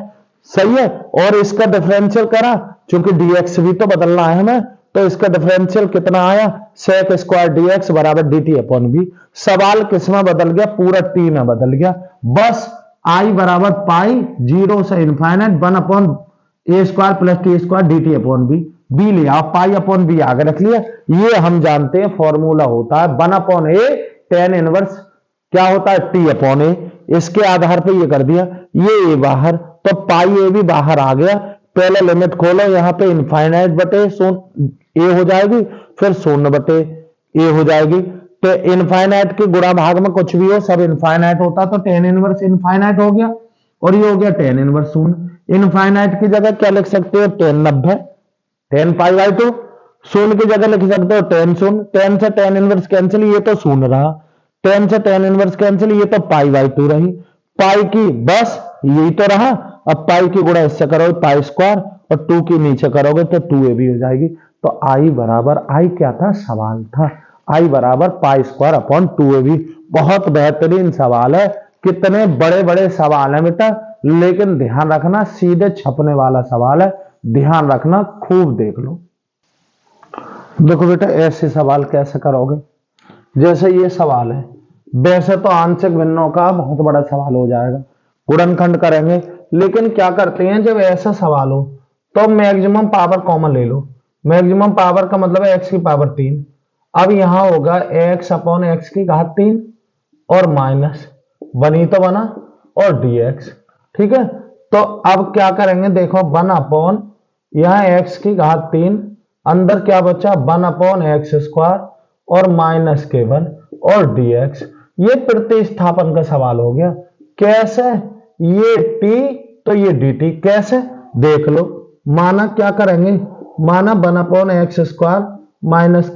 सही है। और इसका डिफरेंशियल करा, चूंकि dx भी तो बदलना है हमें, तो इसका डिफरेंशियल कितना आया, सेक स्क्वायर dx बराबर dt अपॉन b। सवाल किस में बदल गया, पूरा t में बदल गया। बस i बराबर पाई 0 से infinite 1 upon a square plus t square dt upon b, b लिया, पाई अपॉन बी आगे रख लिया। ये हम जानते हैं फॉर्मूला होता है 1 अपॉन ए टेन इनवर्स क्या होता है, टी अपॉन ए, इसके आधार पे ये कर दिया, ये बाहर, तो पाई ए भी बाहर आ गया। पहले लिमिट खोलो, यहां पे इनफाइनाइट बटे शून्य ए हो जाएगी, फिर शून्य बटे ए हो जाएगी, तो इनफाइनाइट के गुणा भाग में कुछ भी हो सब इनफाइनाइट होता, तो टेन इनवर्स इनफाइनाइट हो गया, और ये हो गया टेन इनवर्स शून्य। इनफाइनाइट की जगह क्या लिख सकते हो, टेन 90, टेन पाई बाई 2, शून्य की जगह लिख सकते हो टेन शून्य, टेन से टेन इनवर्स कैंसिल, ये तो शून्य रहा, टेन से टेन इनवर्स कैंसिल, ये तो पाई बाई 2 रही, पाई की बस यही तो रहा। अब पाई की गुणा इससे करोगे पाई स्क्वायर, और 2 की नीचे करोगे तो 2ab हो जाएगी। तो आई बराबर, आई क्या था, सवाल था, आई बराबर पाई स्क्वायर अपॉन 2ab। बहुत बेहतरीन सवाल है, कितने बड़े बड़े सवाल है बेटा, लेकिन ध्यान रखना सीधे छपने वाला सवाल है, ध्यान रखना, खूब देख लो। देखो बेटा ऐसे सवाल कैसे करोगे, जैसे ये सवाल है, वैसे तो आंशिक भिन्नों का बहुत बड़ा सवाल हो जाएगा, गुणनखंड करेंगे, लेकिन क्या करते हैं जब ऐसा सवाल हो तो मैक्सिमम पावर कॉमन ले लो। मैक्सिमम पावर का मतलब है x की पावर 3। अब यहां होगा x अपॉन एक्स की घात 3 और माइनस बनी तो बना और dx, ठीक है। तो अब क्या करेंगे, देखो 1 अपॉन यहां x की घात 3, अंदर क्या बचा 1 अपॉन एक्स स्क्वायर और माइनस के 1 और dx। ये प्रतिस्थापन का सवाल हो गया, कैसे, ये t तो ये dt। कैसे देख लो, माना क्या करेंगे, माना 1/x² माइनस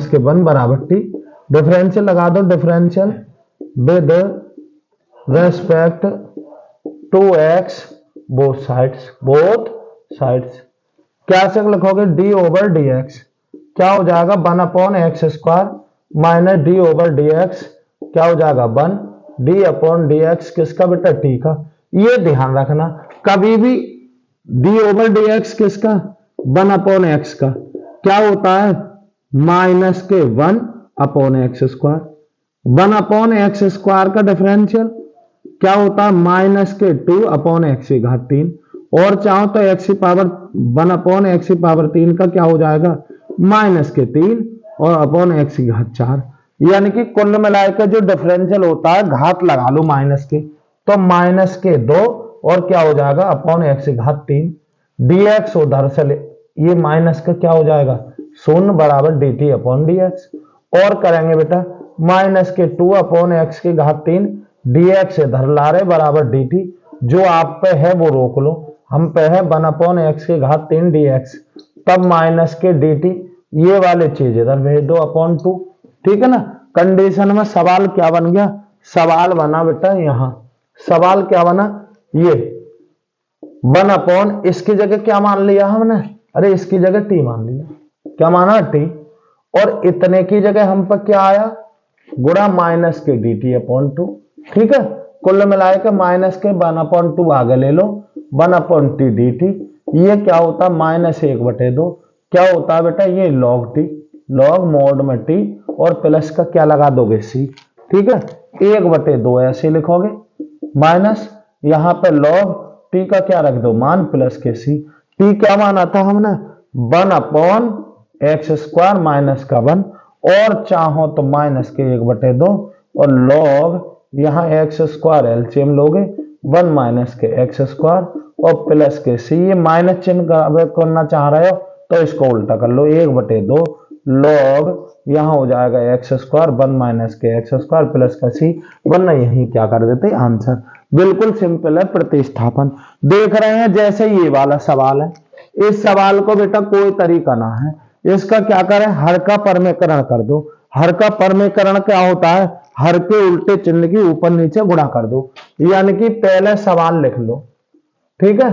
के 1 बराबर t। डिफरेंशियल लगा दो, differential with respect to x both sides. क्या से लिखोगे, d/dx क्या हो जाएगा 1/x² माइनस d/dx क्या हो जाएगा 1 d/dx किसका बेटा, t का। ये ध्यान रखना कभी भी d/dx किसका 1/x का क्या होता है माइनस के 1/x²। 1/x² का डिफरेंशियल क्या होता है माइनस के 2/x3। और चाहो तो x की पावर 1/x3 का क्या हो जाएगा माइनस के 3 और x4। यानी कि कुल मिलाकर जो डिफरेंशियल होता है घात लगा लो माइनस के, तो माइनस के 2 और क्या हो जाएगा x3 dx उधर से ये माइनस का क्या हो जाएगा 0 बराबर dt/dx। और करेंगे बेटा माइनस के 2/x3 dx इधर ला रहे बराबर dt। जो आप पे है वो रोक लो, हम पे है 1/x3 dx, तब माइनस के dt ये वाले चीज इधर भेज दो /2। ठीक है ना। कंडीशन में सवाल क्या बन गया, सवाल बना बेटा यहां, सवाल क्या बना, ये 1 इसकी जगह क्या मान लिया हमने, अरे इसकी जगह t मान लिया, क्या माना t, और इतने की जगह हम पर क्या आया गुणा माइनस के dt/2। ठीक है, कुल मिलाए के माइनस के 1/2 आगे ले लो 1/t dt। ये क्या होता -1/2 क्या होता है बेटा ये log t, log मोड में t और प्लस का क्या लगा दोगे c। ठीक है 1/2 ऐसे लिखोगे माइनस यहां पे log t का क्या रख दो मान प्लस के c। t क्या माना था हमने 1/x² माइनस का 1 और चाहो तो माइनस के 1/2 और log यहां x² एलसीएम लोगे 1 माइनस के x² और प्लस के c। ये माइनस चिन्ह करना चाह रहे हो तो इसको उल्टा कर लो 1/2 log यहां हो जाएगा x² 1 माइनस के x² प्लस का c, वरना यही क्या कर देते आंसर। बिल्कुल सिंपल है प्रतिस्थापन। देख रहे हैं जैसे ये वाला सवाल है, इस सवाल को बेटा कोई तरीका ना है, इसका क्या करें हर का परमीकरण कर दो। हर का परमीकरण क्या होता है, हर के उल्टे चिन्ह की ऊपर नीचे गुणा कर दो। यानी कि पहले सवाल लिख लो, ठीक है।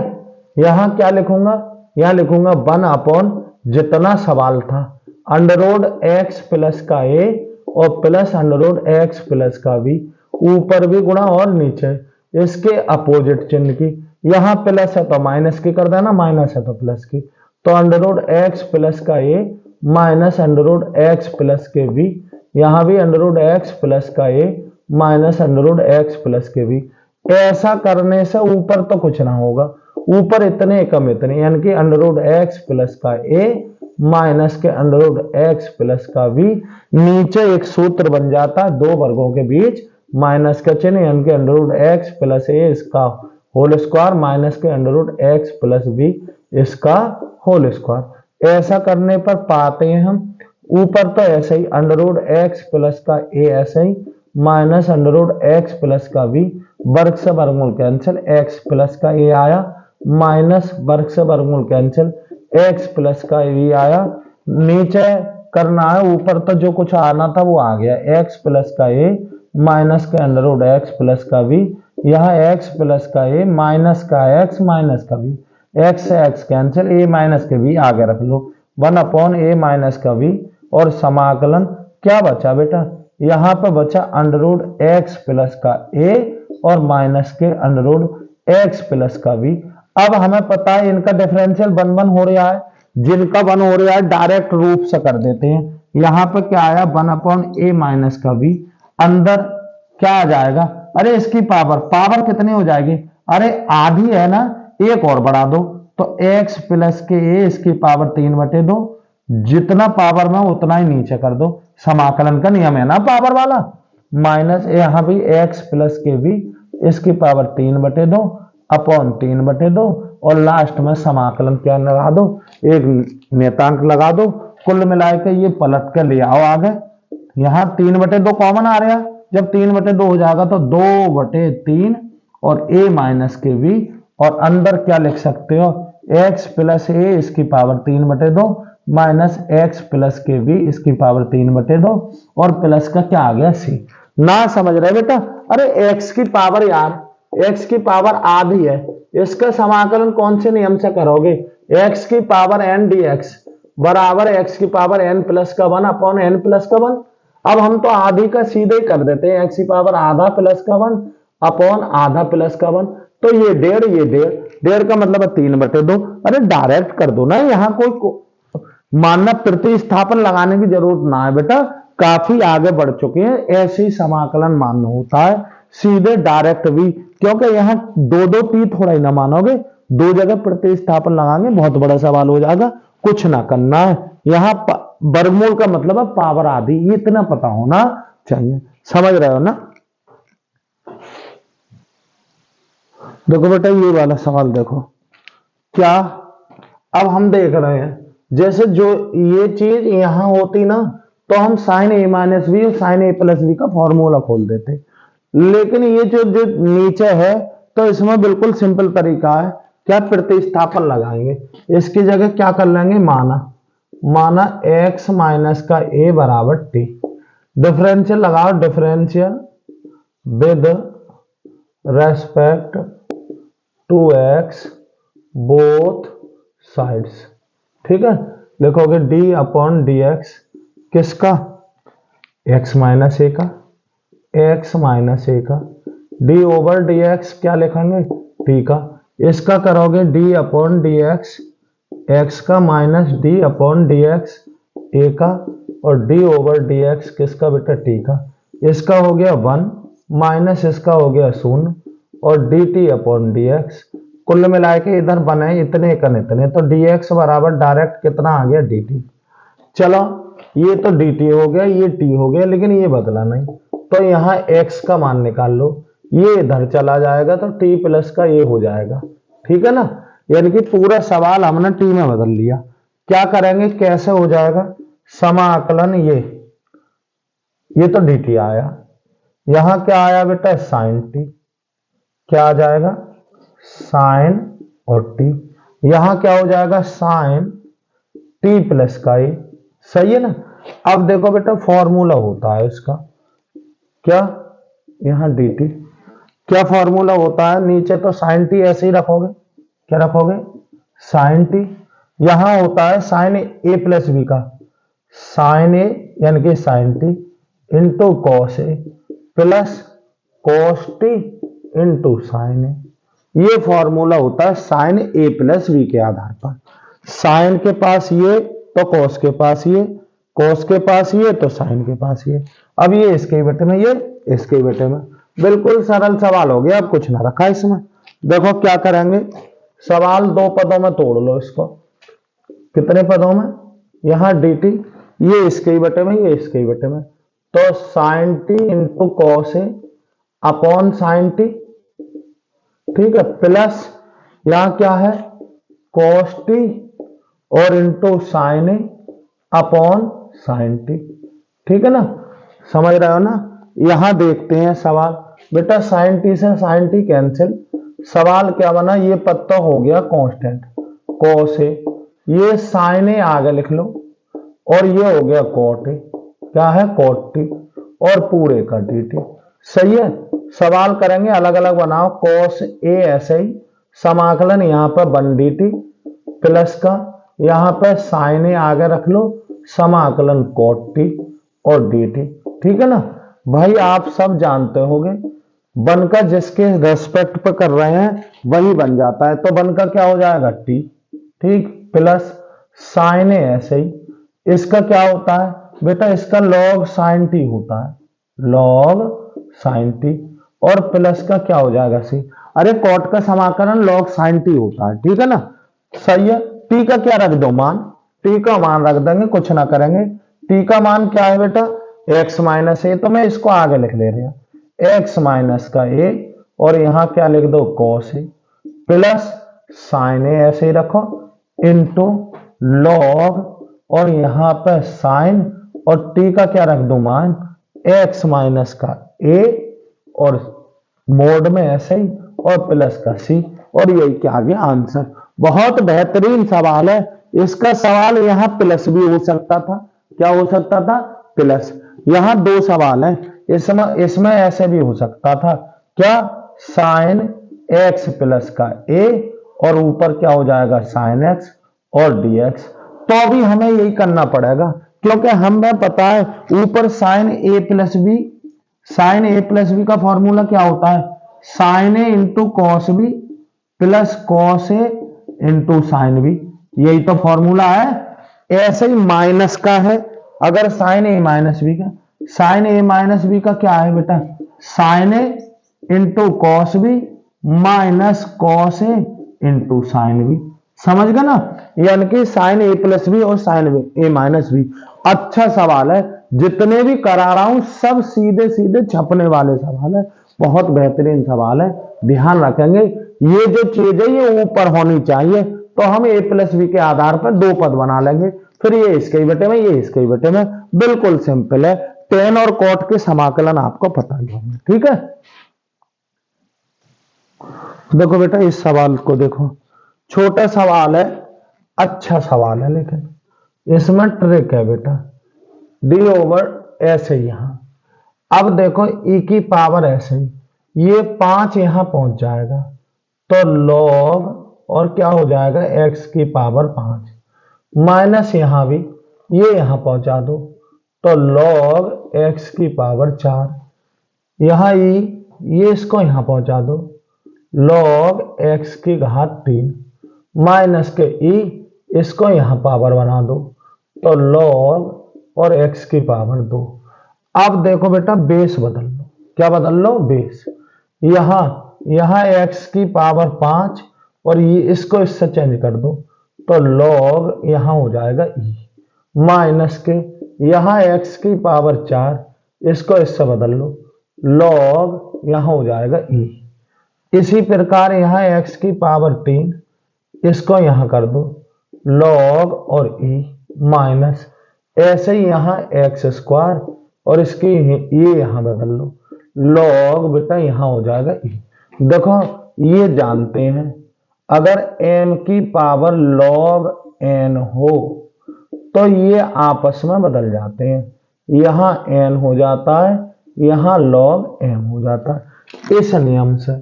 यहां क्या लिखूंगा, यहां लिखूंगा 1 जितना सवाल था √x प्लस का a और प्लस √x प्लस का b, ऊपर भी गुणा और नीचे इसके अपोजिट चिन्ह की। यहां प्लस है तो माइनस की कर देना, माइनस है तो प्लस की, तो √x प्लस का a माइनस √x प्लस के b, यहां भी √x प्लस का a माइनस √x प्लस के b। ऐसा करने से ऊपर तो कुछ ना होगा, ऊपर इतने कम इतने, यानी कि √x प्लस का a माइनस के √x प्लस का b। नीचे एक सूत्र बन जाता है दो वर्गों के बीच माइनस का चिन्ह, यानी कि √x प्लस a इसका होल स्क्वायर माइनस के √x प्लस b इसका होल स्क्वायर। ऐसा करने पर पाते हैं हम ऊपर तो ऐसे ही √x प्लस का a ऐसे ही माइनस √x प्लस का b, वर्ग से वर्गमूल कैंसिल, x प्लस का a आया माइनस वर्ग से वर्गमूल कैंसिल, x प्लस का b आया। नीचे करना है, ऊपर तो जो कुछ आना था वो आ गया, x प्लस का a माइनस के √x प्लस का b, यह x प्लस का a माइनस का x माइनस का b, x से x कैंसिल, a माइनस के b आगे रख लो 1/a माइनस का b। और समाकलन क्या बचा बेटा, यहां पर बचा √x प्लस का a और माइनस के √x प्लस का b। अब हमें पता है इनका डिफरेंशियल 1 हो रहा है, जिनका 1 हो रहा है डायरेक्ट रूप से कर देते हैं। यहां पर क्या आया 1/a माइनस का b, अंदर क्या आ जाएगा, अरे इसकी पावर कितनी हो जाएगी, अरे आधी है ना, एक और बढ़ा दो तो x प्लस के a इसकी पावर 3/2, जितना पावर में उतना ही नीचे कर दो, समाकलन का नियम है ना पावर वाला। माइनस यहां भी x प्लस के b इसकी पावर 3/2 अपॉन 3/2 और लास्ट में समाकलन क्या लगा दो, एक नियतांक लगा दो। कुल मिलाकर ये पलट कर ले आओ आगे, यहां 3/2 कॉमन आ रहा, जब 3/2 हो जाएगा तो 2/3 और a माइनस के v, और अंदर क्या लिख सकते हो, x प्लस ए इसकी पावर 3/2 माइनस x प्लस के v इसकी पावर 3/2 और प्लस का क्या आ गया c। ना समझ रहे बेटा, अरे x की पावर यार, x की पावर आधी है, इसका समाकलन कौन से नियम से करोगे, x की पावर n dx बराबर x की पावर n प्लस का 1 अपॉन n प्लस का 1। अब हम तो आधी का सीधे ही कर देते हैं, x की पावर आधा प्लस का 1 अपॉन आधा प्लस का 1, तो ये 1.5 ये 1.5, 1.5 का मतलब है 3/2। अरे डायरेक्ट कर दो ना, यहाँ कोई मानना प्रतिस्थापन लगाने की जरूरत ना है बेटा, काफी आगे बढ़ चुके हैं, ऐसे ही समाकलन मान्य होता है, सीधे डायरेक्ट भी, क्योंकि यहाँ दो दो टी थोड़ा ही ना मानोगे, दो जगह प्रतिस्थापन लगाएंगे, बहुत बड़ा सवाल हो जाएगा, कुछ ना करना है। यहाँ वर्गमूल का मतलब है पावर आधी, ये इतना पता होना चाहिए, समझ रहे हो ना। देखो बेटा ये वाला सवाल देखो, क्या अब हम देख रहे हैं, जैसे जो ये चीज यहां होती ना तो हम साइन ए माइनस बी और साइन ए प्लस बी का फॉर्मूला खोल देते, लेकिन ये जो जो नीचे है तो इसमें बिल्कुल सिंपल तरीका है, क्या प्रतिस्थापन लगाएंगे, इसकी जगह क्या कर लेंगे, माना x माइनस का a बराबर t, डिफरेंशियल लगाओ, differential with respect to x both sides, ठीक है। लिखोगे d अपॉन डी एक्स किसका, x माइनस ए का, x माइनस ए का, d ओवर डी एक्स क्या लिखेंगे, t का, इसका करोगे d upon D x x का minus d upon D x a का, और d ओवर डी एक्स किसका बेटा, t का, इसका हो गया 1 माइनस इसका हो गया 0 और dt अपॉन डी एक्स, कुल मिला के इधर बने इतने कन इतने, तो dx बराबर डायरेक्ट कितना आ गया, dt। चलो ये तो dt हो गया, ये t हो गया, लेकिन ये बदला नहीं, तो यहाँ x का मान निकाल लो, ये इधर चला जाएगा तो t प्लस का ये हो जाएगा, ठीक है ना। यानी कि पूरा सवाल हमने t में बदल लिया। क्या करेंगे, कैसे हो जाएगा समाकलन, ये तो dt आया, यहां क्या आया बेटा, साइन t, क्या आ जाएगा साइन और t, यहां क्या हो जाएगा साइन t प्लस का ए, सही है ना। अब देखो बेटा फॉर्मूला होता है इसका, क्या यहां dt, क्या फॉर्मूला होता है, नीचे तो साइन t ऐसे ही रखोगे, क्या रखोगे साइन t, यहां होता है साइन ए प्लस बी का, साइन ए यानी कि sine t into cos a plus cos t into sine a, ये फॉर्मूला होता है साइन ए प्लस बी के आधार पर, साइन के पास ये तो कॉस के पास ये, कॉस के पास ये तो साइन के पास ये, अब ये इसके बेटे में, ये इसके बेटे में, बिल्कुल सरल सवाल हो गया, अब कुछ ना रखा इसमें। देखो क्या करेंगे, सवाल दो पदों में तोड़ लो इसको, कितने पदों में, यहां dt, ये इसके बेटे में, ये इसके बेटे में, तो साइन टी इंटू कॉस ए अपॉन साइन टी, ठीक है, प्लस यहां क्या है कॉस टी और इंटू साइन ए अपॉन साइन टी, ठीक है ना, समझ रहे हो ना। यहां देखते हैं सवाल, बेटा साइन टी से साइन टी कैंसिल, सवाल क्या बना, ये पद तो हो गया कांस्टेंट कॉस ए, ये साइन ए आगे लिख लो, और ये हो गया कॉट ए, क्या है कॉट टी, और पूरे का डी टी, सही है। सवाल करेंगे अलग अलग बनाओ, कॉस ए ऐसे ही, समाकलन यहाँ पर 1 dt प्लस का, यहाँ पर साइन ए आगे रख लो, समाकलन कॉट टी और dt, ठीक है ना। भाई आप सब जानते होंगे, वन का जिसके रेस्पेक्ट पर कर रहे हैं वही बन जाता है, तो वन का क्या हो जाएगा t, ठीक, प्लस साइन ए ऐसे ही, इसका क्या होता है बेटा, इसका लॉग साइन टी होता है, लॉग साइन टी, और प्लस का क्या हो जाएगा सी, अरे कॉट का समाकलन लॉग साइन टी होता है, ठीक है ना, सही है। टी का क्या रख दो मान, टी का मान रख देंगे, कुछ ना करेंगे, टी का मान क्या है बेटा x माइनस ए, तो मैं इसको आगे लिख ले रहा हूं x माइनस का ए, और यहां क्या लिख दो cos ए प्लस साइन ए ऐसे ही रखो इंटू लॉग, और यहां पर साइन, और टी का क्या रख दो मान x माइनस का ए और मोड में ऐसे ही और प्लस का सी, और यही क्या आ गया आंसर। बहुत बेहतरीन सवाल है। इसका सवाल यहाँ प्लस भी हो सकता था। क्या हो सकता था? प्लस। यहाँ दो सवाल है, इसमें ऐसे भी हो सकता था। क्या? साइन एक्स प्लस का ए और ऊपर क्या हो जाएगा? साइन एक्स और dx। तो अभी हमें यही करना पड़ेगा, क्योंकि हमें पता है ऊपर sine a plus b, sine a plus b का फॉर्मूला क्या होता है? Sine a into cos b plus cos a into sine b, यही तो फॉर्मूला है। ऐसे ही माइनस का है, अगर साइन ए माइनस बी का, साइन ए माइनस बी का क्या है बेटा? Sine a into cos b minus cos a into sine b. समझ गए ना? यानी कि साइन ए प्लस बी और साइन ए माइनस बी। अच्छा सवाल है, जितने भी करा रहा हूं सब सीधे सीधे छपने वाले सवाल है। बहुत बेहतरीन सवाल है, ध्यान रखेंगे। ये जो चीज है ये ऊपर होनी चाहिए, तो हम ए प्लस बी के आधार पर दो पद बना लेंगे, फिर ये इसके ही बटे में, ये इसके ही बटे में। बिल्कुल सिंपल है। टेन और कॉट के समाकलन आपको पता ही होंगे। ठीक है, देखो बेटा इस सवाल को देखो, छोटा सवाल है, अच्छा सवाल है, लेकिन इसमें ट्रिक है बेटा। डी ओवर ऐसे यहां, अब देखो e की पावर ऐसे ही, ये 5 यहां पहुंच जाएगा, तो log और क्या हो जाएगा? x की पावर 5 माइनस यहां भी, ये यहां पहुंचा दो, तो log x की पावर 4, यहां e, ये इसको यहां पहुंचा दो, log x की घात 3 माइनस के e, इसको यहां पावर बना दो, तो log और x की पावर 2। अब देखो बेटा बेस बदल लो। क्या बदल लो? बेस। यहां x की पावर 5 और ये इसको इससे चेंज कर दो, तो log यहां हो जाएगा e माइनस के, यहां x की पावर 4, इसको इससे बदल लो, log यहां हो जाएगा e। इसी प्रकार यहां x की पावर 3, इसको यहां कर दो, log और e माइनस, ऐसे ही यहां x स्क्वायर और इसकी ये यहां बदल लो, log बेटा यहां हो जाएगा e। देखो ये जानते हैं, अगर m की पावर log n हो तो ये आपस में बदल जाते हैं, यहां n हो जाता है, यहां log m हो जाता है, इस नियम से।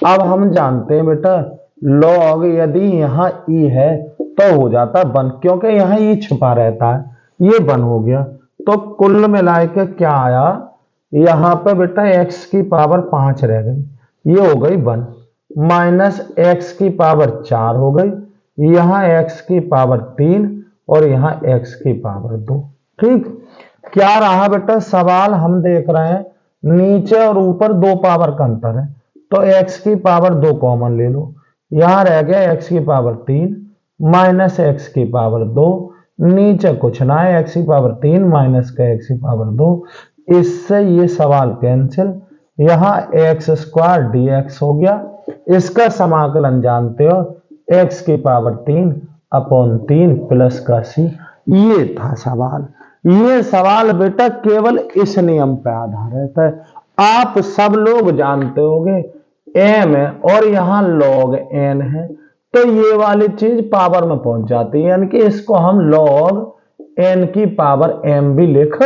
अब हम जानते हैं बेटा log यदि यहां e है तो हो जाता 1, क्योंकि यहां e छुपा रहता है, ये 1 हो गया। तो कुल मिला के क्या आया? यहां पे बेटा x की पावर 5 रह गई, ये हो गई 1, माइनस x की पावर 4 हो गई, यहां x की पावर 3 और यहां x की पावर 2। ठीक, क्या रहा बेटा? सवाल हम देख रहे हैं नीचे और ऊपर 2 पावर का अंतर है, तो x की पावर 2 कॉमन ले लो, यहां रह गया x की पावर 3 माइनस x की पावर 2, नीचे कुछ ना है, x की पावर 3 माइनस का x की पावर 2, इससे ये सवाल कैंसिल, यहां x स्क्वायर dx हो गया। इसका समाकलन जानते हो, x की पावर 3 अपॉन 3 प्लस का c। ये था सवाल। ये सवाल बेटा केवल इस नियम पर आधारित है। आप सब लोग जानते होंगे m है और यहां log n है, तो ये वाली चीज पावर में पहुंच जाती है, यानी कि इसको हम log n की पावर m भी लिख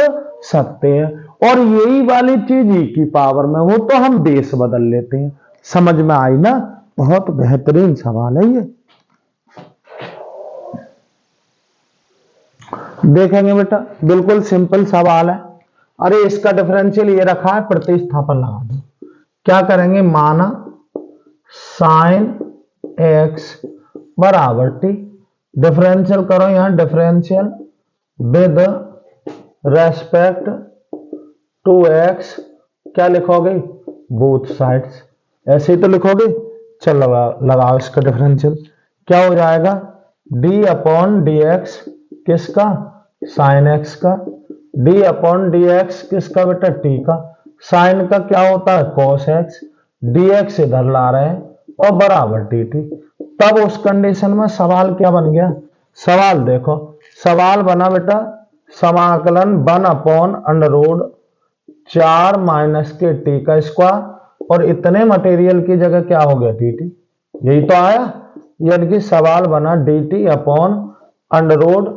सकते हैं, और यही वाली चीज e की पावर में हो तो हम बेस बदल लेते हैं। समझ में आई ना? बहुत बेहतरीन सवाल है ये। देखेंगे बेटा, बिल्कुल सिंपल सवाल है। अरे इसका डिफरेंशियल ये रखा है, प्रतिस्थापन लगा दो। क्या करेंगे? माना साइन x बराबर t, डिफरेंशियल करो, यहां differential with respect to x, क्या लिखोगे? बोथ साइड्स, ऐसे ही तो लिखोगे। चल लगाओ इसका डिफरेंशियल, क्या हो जाएगा? d अपॉन डी एक्स, किसका? साइन x का, d अपॉन डी एक्स किसका बेटा? t का, साइन का क्या होता है? cos x, dx इधर ला रहे हैं और बराबर dt। तब उस कंडीशन में सवाल क्या बन गया? सवाल देखो, सवाल बना बेटा समाकलन 1 अपॉन अंडर रूट 4 माइनस के टी का स्क्वायर, और इतने मटेरियल की जगह क्या हो गया डी टी, यही तो आया। यानी कि सवाल बना D T upon under root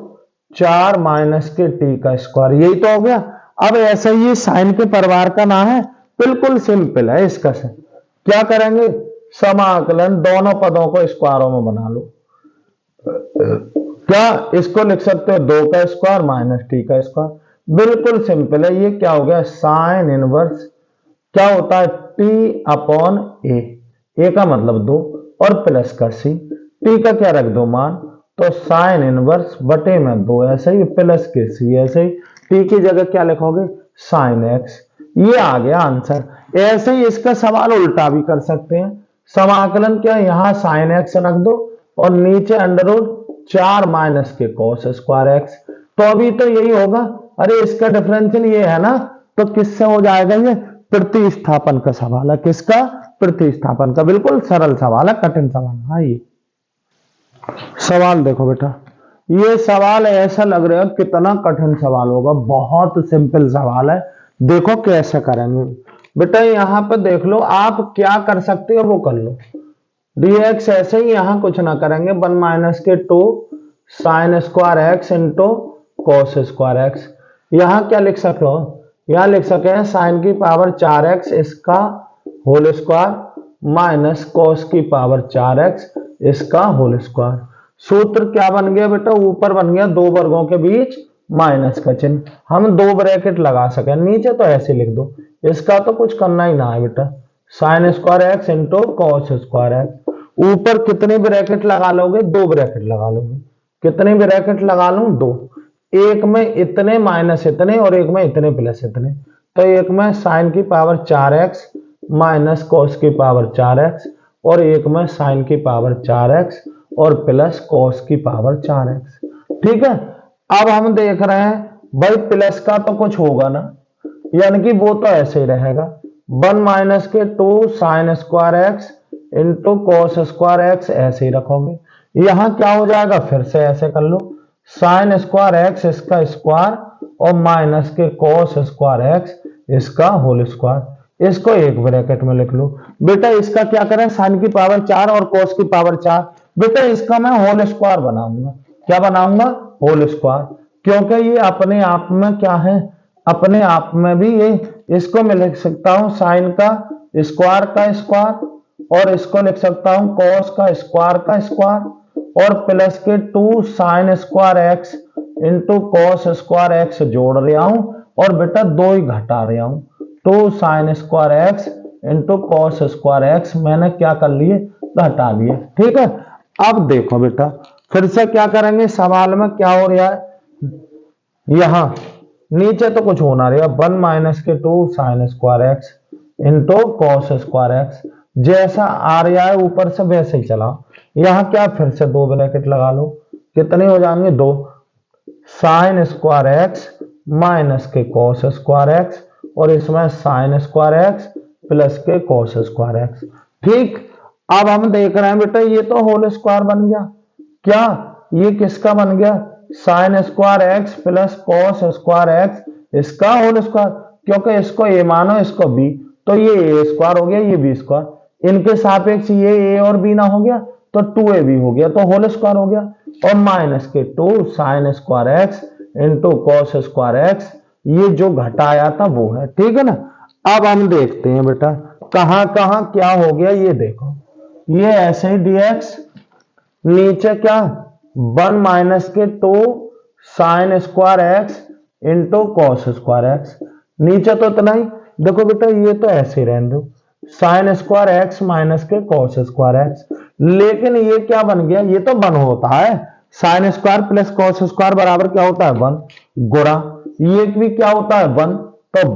4 minus के टी का स्क्वायर, यही तो हो गया। अब ऐसा ही साइन के परिवार का नाम है, बिल्कुल सिंपल है इसका से क्या करेंगे, समाकलन दोनों पदों को स्क्वायरों में बना लो। क्या इसको लिख सकते हो 2 का स्क्वायर माइनस टी का स्क्वायर, बिल्कुल सिंपल है। ये क्या हो गया साइन इनवर्स क्या होता है टी अपॉन ए का मतलब 2 और प्लस का सी, टी का क्या रख दो मान, तो साइन इनवर्स बटे में 2 ऐसे ही प्लस के सी, ऐसे ही टी की जगह क्या लिखोगे साइन एक्स, ये आ गया आंसर। ऐसे ही इसका सवाल उल्टा भी कर सकते हैं, समाकलन क्या यहां साइन एक्स रख दो और नीचे अंडर रूट 4 माइनस के कॉस स्क्वायर एक्स, तो अभी तो यही होगा। अरे इसका डिफरेंशियल ये है ना, तो किससे हो जाएगा ये प्रतिस्थापन का सवाल है, किसका प्रतिस्थापन का, बिल्कुल सरल सवाल है, कठिन सवाल। हाँ ये सवाल देखो बेटा, ये सवाल ऐसा लग रहा है कितना कठिन सवाल होगा, बहुत सिंपल सवाल है। देखो कैसे करेंगे बेटा, यहां पर देख लो आप क्या कर सकते हो वो कर लो। dx ऐसे ही यहां कुछ ना करेंगे, 1 माइनस के 2 sign square x into cos square x, यहां क्या लिख सकते हो, यहां लिख सकते हैं साइन की पावर 4x इसका होल स्क्वायर माइनस कॉस की पावर 4x इसका होल स्क्वायर। सूत्र क्या बन गया बेटा, ऊपर बन गया 2 वर्गों के बीच माइनस का चिन्ह, हम 2 ब्रैकेट लगा सके, नीचे तो ऐसे लिख दो, इसका तो कुछ करना ही ना है बेटा, sign square x into cos square x. ऊपर कितने ब्रैकेट लगा लोगे, 2 ब्रैकेट लगा लोगे, कितने ब्रैकेट लगा लूं 2, एक में इतने माइनस इतने और एक में इतने प्लस इतने, तो एक में साइन की पावर 4x माइनस कॉस की पावर 4x और एक में साइन की पावर 4x और प्लस कॉस की पावर 4x। ठीक है, अब हम देख रहे हैं भाई प्लस का तो कुछ होगा ना, यानी कि वो तो ऐसे ही रहेगा, 1 माइनस के 2 sign square x into cos square x ऐसे ही रखोगे। यहां क्या हो जाएगा, फिर से ऐसे कर लो, साइन स्क्वायर एक्स इसका स्क्वायर और माइनस के कॉस स्क्वायर एक्स इसका होल स्क्वायर, इसको एक ब्रैकेट में लिख लो। बेटा इसका क्या करें, साइन की पावर 4 और कॉस की पावर 4, बेटा इसका मैं होल स्क्वायर बनाऊंगा, क्या बनाऊंगा होल स्क्वायर, क्योंकि ये अपने आप में क्या है, अपने आप में भी ये, इसको मैं लिख सकता हूं साइन का स्क्वायर और इसको लिख सकता हूं कॉस का स्क्वायर और प्लस के 2 sign square x into cos square x जोड़ रहा हूं और बेटा 2 ही घटा रहा हूं, 2 sign square x into cos square x मैंने क्या कर लिए घटा लिए। ठीक है, अब देखो बेटा फिर से क्या करेंगे, सवाल में क्या हो रहा है, यहां नीचे तो कुछ होना रहा, 1 माइनस के 2 sign square x into cos square x, जैसा आ रहा है ऊपर से वैसे ही चला। यहां क्या फिर से 2 ब्रैकेट लगा लो, कितने हो जाएंगे 2 साइन स्क्वायर एक्स माइनस के कॉस स्क्वायर एक्स और इसमें साइन स्क्वायर एक्स प्लस के कॉस स्क्वायर एक्स। ठीक, अब हम देख रहे हैं बेटा ये तो होल स्क्वायर बन गया, क्या ये किसका बन गया, sign square x plus cos square x इसका होल स्क्वायर, क्योंकि इसको ए मानो इसको बी, तो ये ए स्क्वायर हो गया ये बी स्क्वायर, इनके सापेक्ष ये ए और बी ना हो गया तो 2ab हो गया, तो होल स्क्वायर हो गया, और माइनस के 2 sign square x into cos square x, ये जो घटाया था वो है। ठीक है ना, अब हम देखते हैं बेटा कहां कहां क्या हो गया, ये देखो ये ऐसे ही dx नीचे क्या 1 माइनस के 2 sign square x into cos square x, नीचे तो इतना ही, देखो बेटा ये तो ऐसे ही रहने दो साइन स्क्वायर एक्स माइनस के कॉस स्क्वायर एक्स, लेकिन ये क्या बन गया, ये तो 1 होता है, sine square plus cos square बराबर क्या होता है 1 गुणा, ये भी क्या होता है 1, तो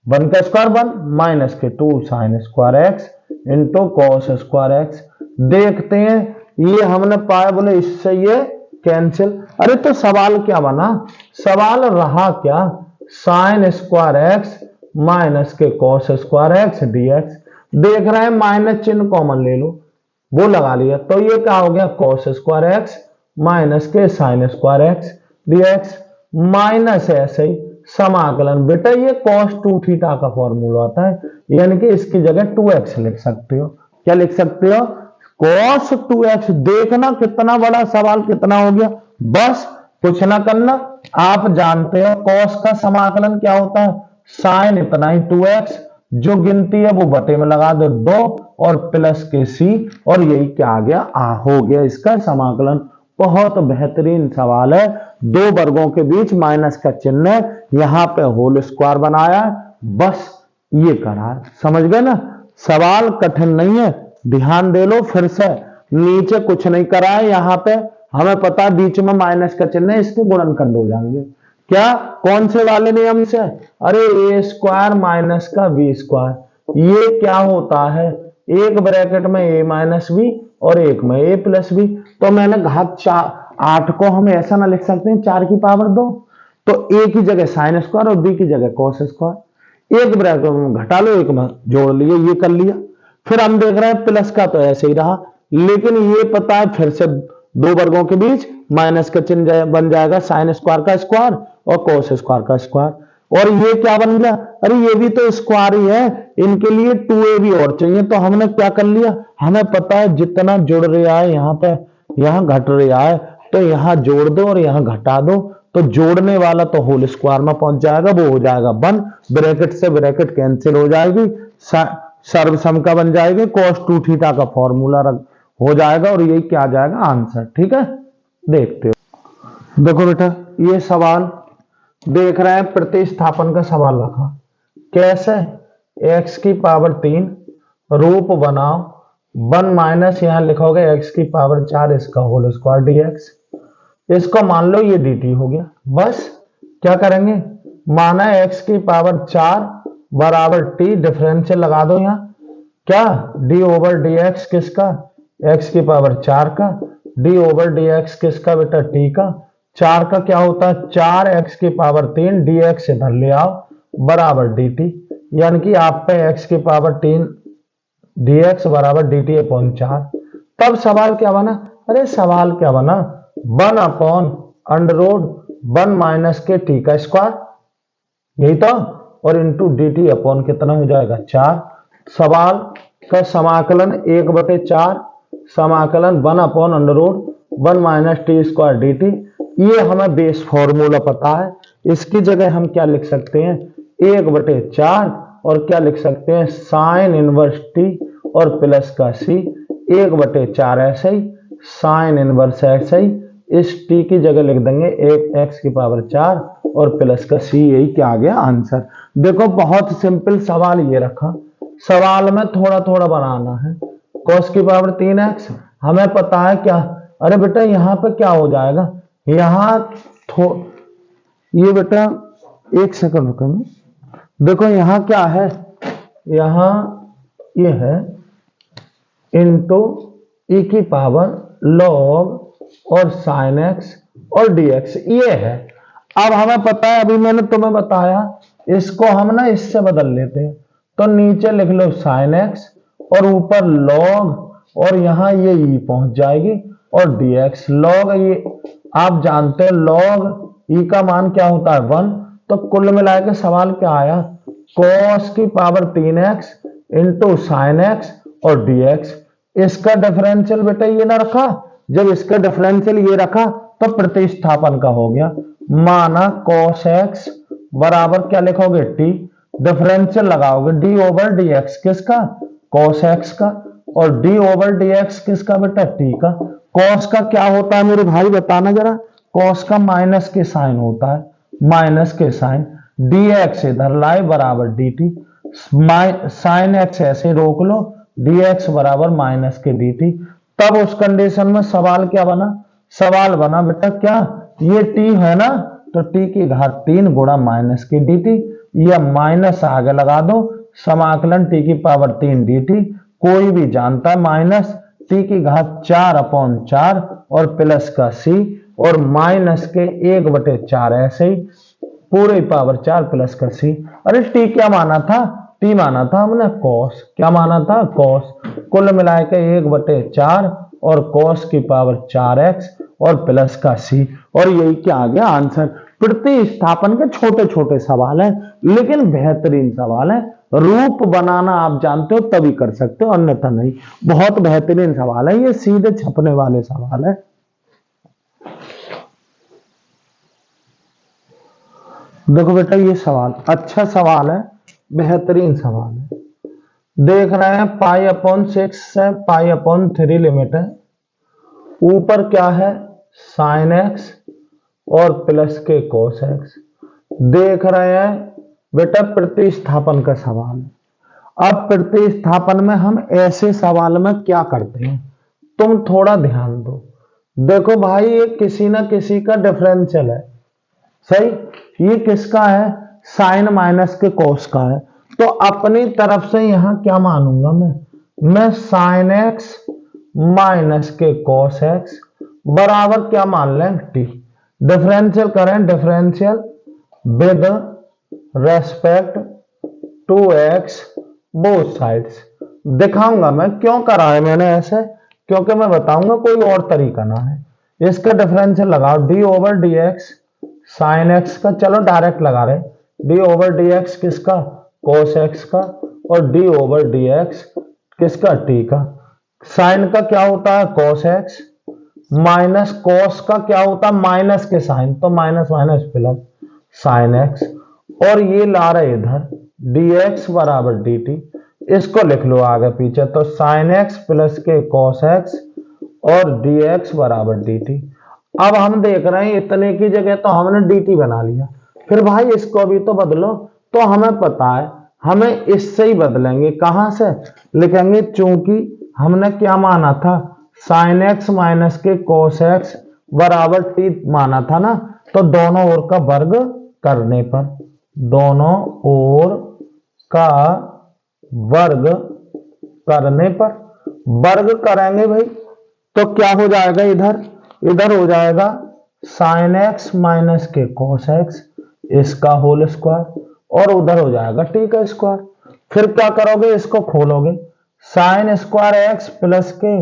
1 का स्क्वायर 1 माइनस के 2 sign square x into cos square x. देखते हैं ये हमने पाया, बोले इससे ये कैंसिल, अरे तो सवाल क्या बना, सवाल रहा क्या साइन स्क्वायर एक्स माइनस के कॉस स्क्वायर एक्स डीएक्स, देख रहे हैं माइनस चिन्ह कॉमन ले लो, वो लगा लिया, तो ये क्या हो गया कॉस स्क्वायर एक्स माइनस के sine square X DX, minus ऐसे ही समाकलन। बेटा ये cos 2 थीटा का फॉर्मूला होता है, यानी कि इसकी जगह 2x लिख सकते हो। क्या लिख सकते हो? cos 2x। देखना कितना बड़ा सवाल कितना हो गया, बस कुछ ना करना। आप जानते हो cos का समाकलन क्या होता है, साइन इतना ही 2x, जो गिनती है वो बटे में लगा दो 2 और प्लस के c, और यही क्या आ गया, हो गया इसका समाकलन। बहुत बेहतरीन सवाल है। दो वर्गों के बीच माइनस का चिन्ह है, यहां पे होल स्क्वायर बनाया है, बस ये करा है। समझ गए ना, सवाल कठिन नहीं है, ध्यान दे लो फिर से। नीचे कुछ नहीं करा है, यहां पे हमें पता है बीच में माइनस का चिन्ह है, इसके गुणनखंड हो जाएंगे। क्या, कौन से वाले नियम से? अरे ए स्क्वायर माइनस का बी स्क्वायर। ये क्या होता है, एक ब्रैकेट में ए माइनस बी और एक में ए प्लस बी। तो मैंने घात 8 को हम ऐसा ना लिख सकते हैं 4 की पावर 2, तो ए की जगह साइन स्क्वायर और बी की जगह कॉस स्क्वायर। एक ब्रैकेट में घटा लो, एक में जोड़ लिए, ये कर लिया। फिर हम देख रहे हैं प्लस का तो ऐसे ही रहा, लेकिन ये पता है फिर से दो वर्गों के बीच माइनस का चिन्ह बन जाएगा, साइन स्क्वायर का स्क्वायर और कोस स्क्वायर का स्क्वायर। और ये क्या बन गया, अरे ये भी तो स्क्वायर ही है, इनके लिए 2a भी और चाहिए। तो हमने क्या कर लिया, हमें पता है जितना जुड़ रहा है यहाँ पे, यहाँ घट रहा है, तो यहाँ जोड़ दो और यहाँ घटा दो, तो जोड़ने वाला तो होल स्क्वायर में पहुंच जाएगा, वो हो जाएगा 1, ब्रैकेट से ब्रैकेट कैंसिल हो जाएगी, सर्वसम का बन जाएगी, cos 2 थीटा का फॉर्मूला हो जाएगा, और यही क्या आ जाएगा आंसर। ठीक है, देखते हो। देखो बेटा ये सवाल देख रहे हैं, प्रतिस्थापन का सवाल रखा। कैसे, x की पावर 3 रूप बनाओ 1 माइनस यहां लिखोगे x की पावर 4 इसका होल स्क्वायर dx। इसको मान लो ये dt हो गया। बस क्या करेंगे, माना x की पावर 4 बराबर t, डिफरेंशियल लगा दो यहां, क्या d ओवर dx किसका, x की पावर 4 का, d ओवर dx किसका बेटा, t का। 4 का क्या होता है, 4x की पावर 3 dx इधर ले आओ बराबर dt, यानी कि आप पे x की पावर 3 dx बराबर dt अपॉन 4। तब सवाल क्या बना, अरे सवाल क्या बना, 1 अपॉन अंडर रूट 1 माइनस के t का स्क्वायर, यही तो, और इंटू dt अपॉन कितना हो जाएगा 4। सवाल का समाकलन 1/4 समाकलन 1 upon under root 1 minus T square dt। ये हमें बेस फॉर्मूला पता है, इसकी जगह हम क्या लिख सकते हैं, 1/4 और क्या लिख सकते हैं, साइन इनवर्स टी और प्लस का सी। 1/4 ऐसे ही, साइन इनवर्स ऐसे ही, इस टी की जगह लिख देंगे 1x की पावर 4 और प्लस का सी, यही क्या आ गया आंसर। देखो बहुत सिंपल सवाल ये रखा, सवाल में थोड़ा थोड़ा बनाना है। cos की पावर 3x हमें पता है क्या, अरे बेटा यहाँ पे क्या हो जाएगा, यहाँ ये बेटा एक सेकंड रुको, देखो यहाँ क्या है, यहाँ ये है इंटू e की पावर log और sin x और dx, ये है। अब हमें पता है, अभी मैंने तुम्हें बताया, इसको हम ना इससे बदल लेते हैं, तो नीचे लिख लो sin x और ऊपर log, और यहां ये e पहुंच जाएगी और dx log, ये आप जानते हो log e का मान क्या होता है 1। तो कुल मिलाकर सवाल क्या आया, cos की power 3x into sine x और dx। इसका डिफरेंशियल बेटा ये ना रखा, जब इसका डिफरेंशियल ये रखा तो प्रतिस्थापन का हो गया, माना cos x बराबर क्या लिखोगे t, डिफरेंशियल लगाओगे d ओवर dx किसका, cos x का, और d ओवर dx किसका बेटा, t का। cos का क्या होता है मेरे भाई बताना जरा, cos का माइनस के साइन होता है, माइनस के साइन, dx इधर लाए बराबर dt, साइन x ऐसे रोक लो, dx बराबर माइनस के dt। तब उस कंडीशन में सवाल क्या बना, सवाल बना बेटा क्या, ये t है ना, तो t की घात 3 गुणा माइनस की dt, या माइनस आगे लगा दो, समाकलन t की पावर 3 dt, कोई भी जानता है माइनस t की घात 4 अपॉन 4 और प्लस का c, और माइनस के 1/4 ऐसे ही पूरे पावर 4 प्लस का c। अरे t क्या माना था, t माना था हमने cos, क्या माना था cos, कुल मिलाए के 1/4 और cos की पावर 4x और प्लस का c, और यही क्या आ गया आंसर। प्रतिस्थापन के छोटे छोटे सवाल हैं, लेकिन बेहतरीन सवाल है। रूप बनाना आप जानते हो तभी कर सकते हो, अन्यथा नहीं। बहुत बेहतरीन सवाल है, ये सीधे छपने वाले सवाल है। देखो बेटा, ये सवाल अच्छा सवाल है, बेहतरीन सवाल है। देख रहे हैं π/6 है, π/3 लिमिट है। ऊपर क्या है, साइन एक्स और प्लस के कोस एक्स। देख रहे हैं बेटा, प्रतिस्थापन का सवाल है। अब प्रतिस्थापन में हम ऐसे सवाल में क्या करते हैं, तुम थोड़ा ध्यान दो। देखो भाई, ये किसी ना किसी का डिफरेंशियल है, सही। ये किसका है, साइन माइनस के कोस का है। तो अपनी तरफ से यहां क्या मानूंगा मैं साइन एक्स माइनस के कोस एक्स बराबर क्या मान लें, टी। डिफरेंशियल करें, differential with respect to X both sides. दिखाऊंगा मैं क्यों करा है मैंने ऐसे, क्योंकि मैं बताऊंगा कोई और तरीका ना है। इसका डिफरेंशियल लगाओ, D over D x sine x का, चलो डायरेक्ट लगा रहे, डी ओवर डी एक्स किसका, कोस एक्स का, और डी ओवर डी एक्स किसका, टी का। साइन का क्या होता है, कोस एक्स, माइनस कोस का क्या होता है, माइनस के साइन, तो minus minus plus sine x. और ये ला रहे इधर डी एक्स बराबर डी टी, इसको लिख लो आगे पीछे, तो साइन एक्स प्लस के कोस एक्स और डी एक्स बराबर डी टी। अब हम देख रहे हैं इतने की जगह तो हमने dt बना लिया, फिर भाई इसको भी तो बदलो। तो हमें पता है हमें इससे ही बदलेंगे, कहां से लिखेंगे, चूंकि हमने क्या माना था, साइन एक्स माइनस के कोस एक्स बराबर टी माना था ना। तो दोनों ओर का वर्ग करने पर, दोनों ओर का वर्ग करने पर, वर्ग करेंगे भाई तो क्या हो जाएगा, इधर हो जाएगा साइन एक्स माइनस के कोस एक्स इसका होल स्क्वायर, और उधर हो जाएगा टी का स्क्वायर। फिर क्या करोगे, इसको खोलोगे, साइन स्क्वायर एक्स प्लस के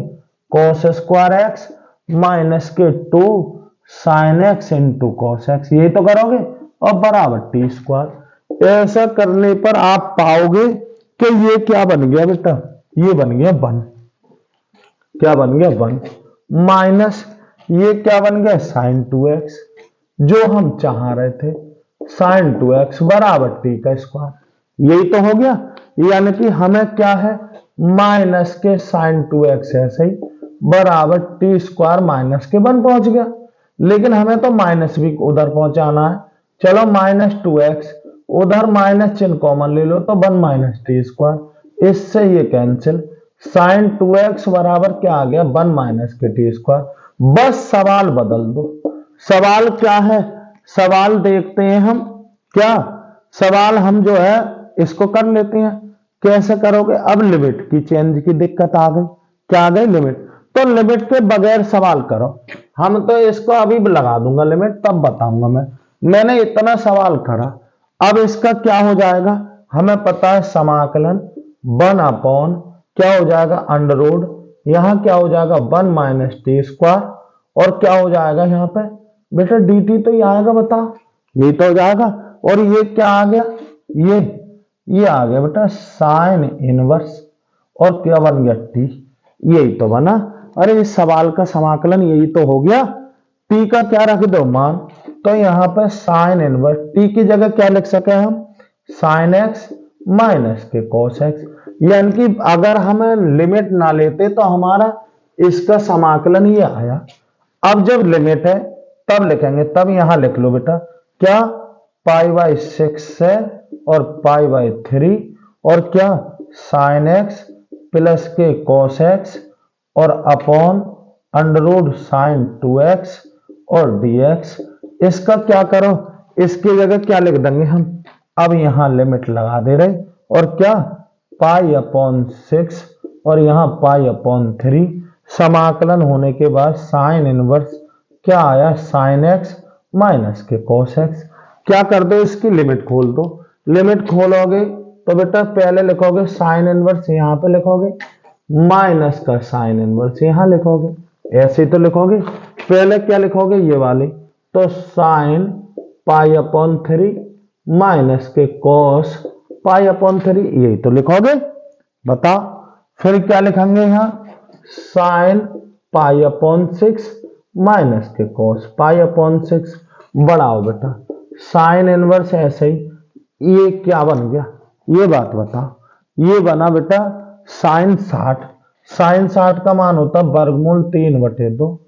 कोस स्क्वायर एक्स माइनस के 2 sine x into cos x, यही तो करोगे, और बराबर टी स्क्वायर। ऐसा करने पर आप पाओगे कि ये क्या बन गया बेटा, ये बन गया 1, क्या बन गया 1, माइनस ये क्या बन गया साइन 2x, जो हम चाह रहे थे, साइन 2x बराबर टी का स्क्वायर, यही तो हो गया। यानी कि हमें क्या है, माइनस के साइन 2x ऐसे ही बराबर टी स्क्वायर माइनस के 1 पहुंच गया। लेकिन हमें तो माइनस भी उधर पहुंचाना है, चलो माइनस 2x, उधर माइनस चिन्ह कॉमन ले लो तो 1 माइनस टी स्क्वायर, इससे ये कैंसिल, साइन 2x बराबर क्या आ गया, 1 माइनस के टी स्क्वायर। बस सवाल बदल दो। सवाल क्या है, सवाल देखते हैं हम, क्या सवाल हम जो है इसको कर लेते हैं। कैसे करोगे, अब लिमिट की चेंज की दिक्कत आ गई, क्या आ गई, लिमिट। तो लिमिट के बगैर सवाल करो, हम तो इसको अभी लगा दूंगा लिमिट, तब बताऊंगा मैंने इतना सवाल करा। अब इसका क्या हो जाएगा, हमें पता है समाकलन 1 अपॉन क्या हो जाएगा, अंडर रूट, यहां क्या हो जाएगा 1 माइनस टी स्क्वायर, और क्या हो जाएगा यहाँ पे बेटा डी टी, तो ये आएगा, बताओ, ये तो हो जाएगा। और ये क्या आ गया, ये आ गया बेटा साइन इनवर्स, और क्या बन गया टी, यही तो बना। अरे इस सवाल का समाकलन यही तो हो गया। टी का क्या रख दो मान, तो यहाँ पे साइन इनवर्स, टी की जगह क्या लिख सके हम, साइन एक्स माइनस के कोस एक्स। यानी कि अगर हम लिमिट ना लेते तो हमारा इसका समाकलन ये आया। अब जब लिमिट है तब लिखेंगे, तब यहां लिख लो बेटा क्या, π/6 है और π/3, और क्या साइन एक्स प्लस के कोस एक्स और upon under root sine 2x और dx। इसका क्या करो, इसकी जगह क्या लिख देंगे हम, अब यहां लिमिट लगा दे रहे, और क्या π/6 और यहां π/3, समाकलन होने के बाद साइन इनवर्स क्या आया, साइन एक्स माइनस के कोस एक्स। क्या कर दो, इसकी लिमिट खोल दो, लिमिट खोलोगे तो बेटा पहले लिखोगे साइन इनवर्स यहां पे लिखोगे, माइनस का साइन इनवर्स यहां लिखोगे, ऐसे तो लिखोगे। पहले क्या लिखोगे, ये वाले, तो साइन पाई अपॉन 3 माइनस के कॉस पाई अपॉन 3, यही तो लिखोगे। बताओ फिर क्या लिखेंगे यहाँ, साइन पाई अपॉन 6 माइनस के कॉस पाई अपॉन 6। बढ़ाओ बेटा, साइन इनवर्स ऐसे ही, ये क्या बन गया, ये बात बताओ। ये बना बेटा साइन 60, साइन 60 का मान होता वर्गमूल 3/2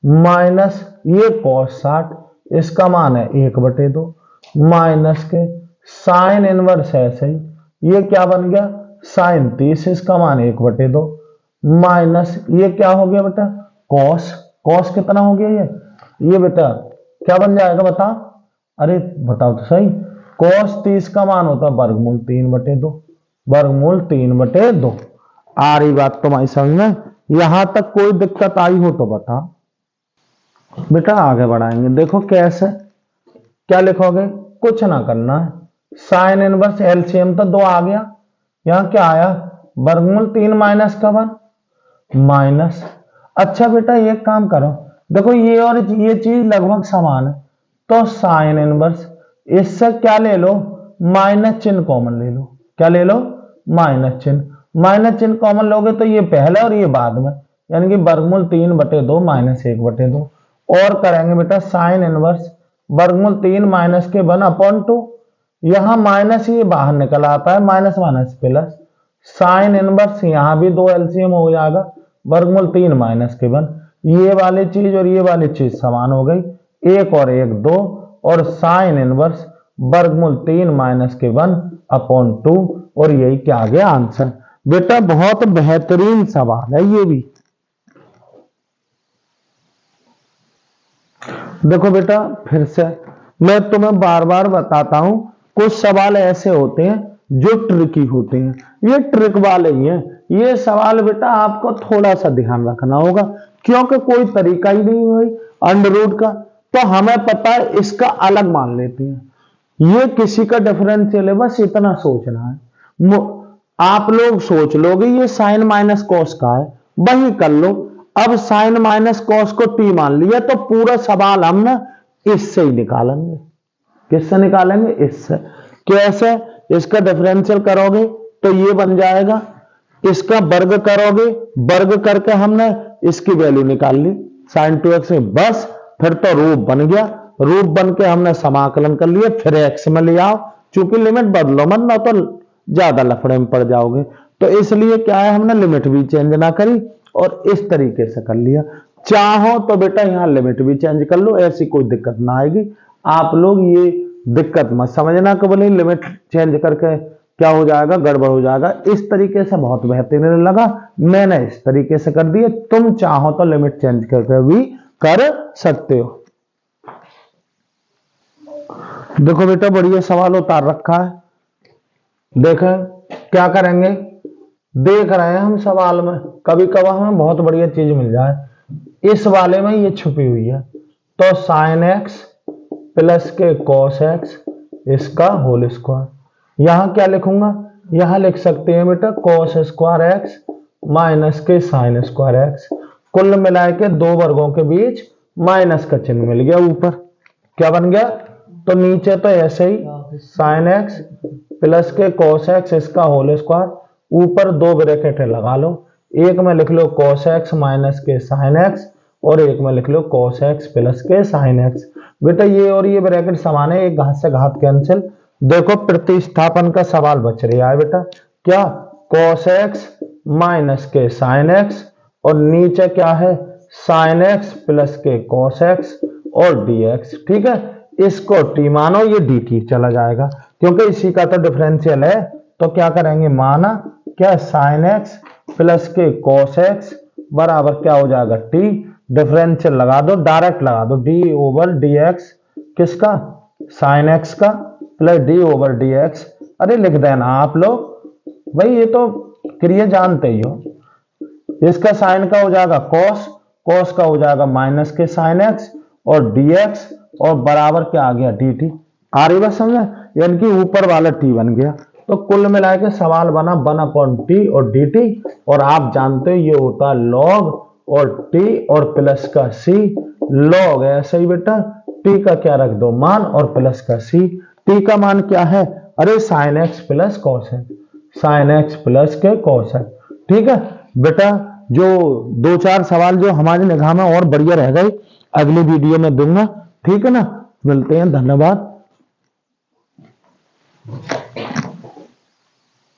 माइनस ये कॉस 60, इसका मान है 1/2 माइनस के साइन इनवर्स ऐसे ही, ये क्या बन गया साइन 30, इसका मान 1/2 माइनस ये क्या हो गया बेटा कॉस, कॉस कितना हो गया ये बेटा क्या बन जाएगा बता, अरे बताओ तो सही। कॉस 30 का मान होता वर्गमूल 3/2, वर्गमूल 3/2। आ रही बात तुम्हारी समझ में, यहां तक कोई दिक्कत आई हो तो बता बेटा, आगे बढ़ाएंगे। देखो कैसे, क्या लिखोगे, कुछ ना करना है, साइन इनवर्स एलसीएम तो 2 आ गया, यहां क्या आया वर्गमूल 3 माइनस का 1 माइनस। अच्छा बेटा एक काम करो, देखो ये और ये चीज लगभग समान है, तो साइन इनवर्स इससे क्या ले लो, माइनस चिन्ह कॉमन ले लो। क्या ले लो, माइनस चिन्ह। माइनस चिन्ह कॉमन लोगे तो ये पहले और ये बाद में, यानी कि वर्गमूल 3/2 माइनस 1/2। और करेंगे बेटा साइन इनवर्स वर्गमूल 3 माइनस के 1/2, यहां माइनस ये बाहर निकल आता है, minus minus plus, sine inverse यहां भी 2 एलसीएम हो जाएगा, वर्गमूल 3 माइनस के 1, ये वाली चीज और ये वाली चीज समान हो गई, 1 और 1 2, और साइन इनवर्स वर्गमूल 3 माइनस के 1/2, और यही क्या आ गया आंसर। बेटा बहुत बेहतरीन सवाल है ये भी। देखो बेटा फिर से मैं तुम्हें बार बार बताता हूं, कुछ सवाल ऐसे होते हैं जो ट्रिकी होते हैं, ये ट्रिक वाले ही हैं। ये सवाल बेटा आपको थोड़ा सा ध्यान रखना होगा, क्योंकि कोई तरीका ही नहीं है अंडर रूट का, तो हमें पता है इसका अलग मान लेते हैं, ये किसी का डिफरेंशियल है, बस इतना सोचना है। आप लोग सोच लोगे ये साइन माइनस कॉस का है, वही कर लो। अब साइन माइनस कॉस को टी मान लिया तो पूरा सवाल हम ना इससे ही निकालेंगे। किससे निकालेंगे, इससे। कैसे, इसका डिफरेंशियल करोगे तो ये बन जाएगा, इसका वर्ग करोगे, वर्ग करके हमने इसकी वैल्यू निकाल ली साइन 2x में, बस फिर तो रूप बन गया, रूप बन के हमने समाकलन कर लिया, फिर x में ले आओ, चूंकि लिमिट बदलो मत ना तो ज्यादा लफड़े में पड़ जाओगे, तो इसलिए क्या है हमने लिमिट भी चेंज ना करी और इस तरीके से कर लिया। चाहो तो बेटा यहां लिमिट भी चेंज कर लो, ऐसी कोई दिक्कत ना आएगी। आप लोग ये दिक्कत मत समझना कि बोले लिमिट चेंज करके क्या हो जाएगा, गड़बड़ हो जाएगा। इस तरीके से बहुत बेहतरीन लगा, मैंने इस तरीके से कर दिया, तुम चाहो तो लिमिट चेंज करके भी कर सकते हो। देखो बेटा बढ़िया सवाल उतार रखा है, देखें क्या करेंगे, देख रहे हैं हम सवाल में, कभी कभी हमें बहुत बढ़िया चीज मिल जाए। इस वाले में ये छुपी हुई है, तो साइन एक्स प्लस के कॉस एक्स इसका होल स्क्वायर। यहां क्या लिखूंगा, यहां लिख सकते हैं बेटा कॉस स्क्वायर एक्स माइनस के साइन स्क्वायर एक्स, कुल मिलाए के दो वर्गों के बीच माइनस का चिन्ह मिल गया ऊपर, क्या बन गया, तो नीचे तो ऐसे ही साइन एक्स प्लस के कॉस एक्स इसका होल स्क्वायर, ऊपर 2 ब्रैकेट लगा लो, एक में लिख लो कॉस एक्स माइनस के साइन एक्स और एक में लिख लो कॉस एक्स प्लस के साइन एक्स। बेटा ये और ये ब्रैकेट समान है, एक घात से घात कैंसिल। देखो प्रतिस्थापन का सवाल बच रहा है बेटा, क्या कॉस एक्स माइनस के साइन एक्स और नीचे क्या है साइन एक्स प्लस के कॉस एक्स और dx, ठीक है। इसको t मानो, ये dt चला जाएगा क्योंकि इसी का तो डिफरेंशियल है, तो क्या करेंगे माना क्या साइन एक्स प्लस के कॉस एक्स बराबर क्या हो जाएगा t, डिफरेंशियल लगा दो, डायरेक्ट लगा दो, d/dx किसका, साइन एक्स का प्लस d/dx। अरे लिख देना आप लोग भाई, ये तो क्रिया जानते ही हो। इसका साइन का हो जाएगा कॉस, कॉस का हो जाएगा माइनस के साइन एक्स और dx और बराबर क्या आ गया dt। आ रही बात समझ, यानी कि ऊपर वाला t बन गया, तो कुल मिला के सवाल बना 1/t और dt, और आप जानते हो ये होता है log और t और प्लस का c, log है ऐसे ही बेटा टी का क्या रख दो मान और प्लस का सी। टी का मान क्या है, अरे साइन एक्स प्लस कॉस है, साइन एक्स प्लस के कॉस है। ठीक है बेटा, जो दो चार सवाल जो हमारी निगाह में और बढ़िया रह गए अगली वीडियो में दूंगा। ठीक है ना, मिलते हैं, धन्यवाद।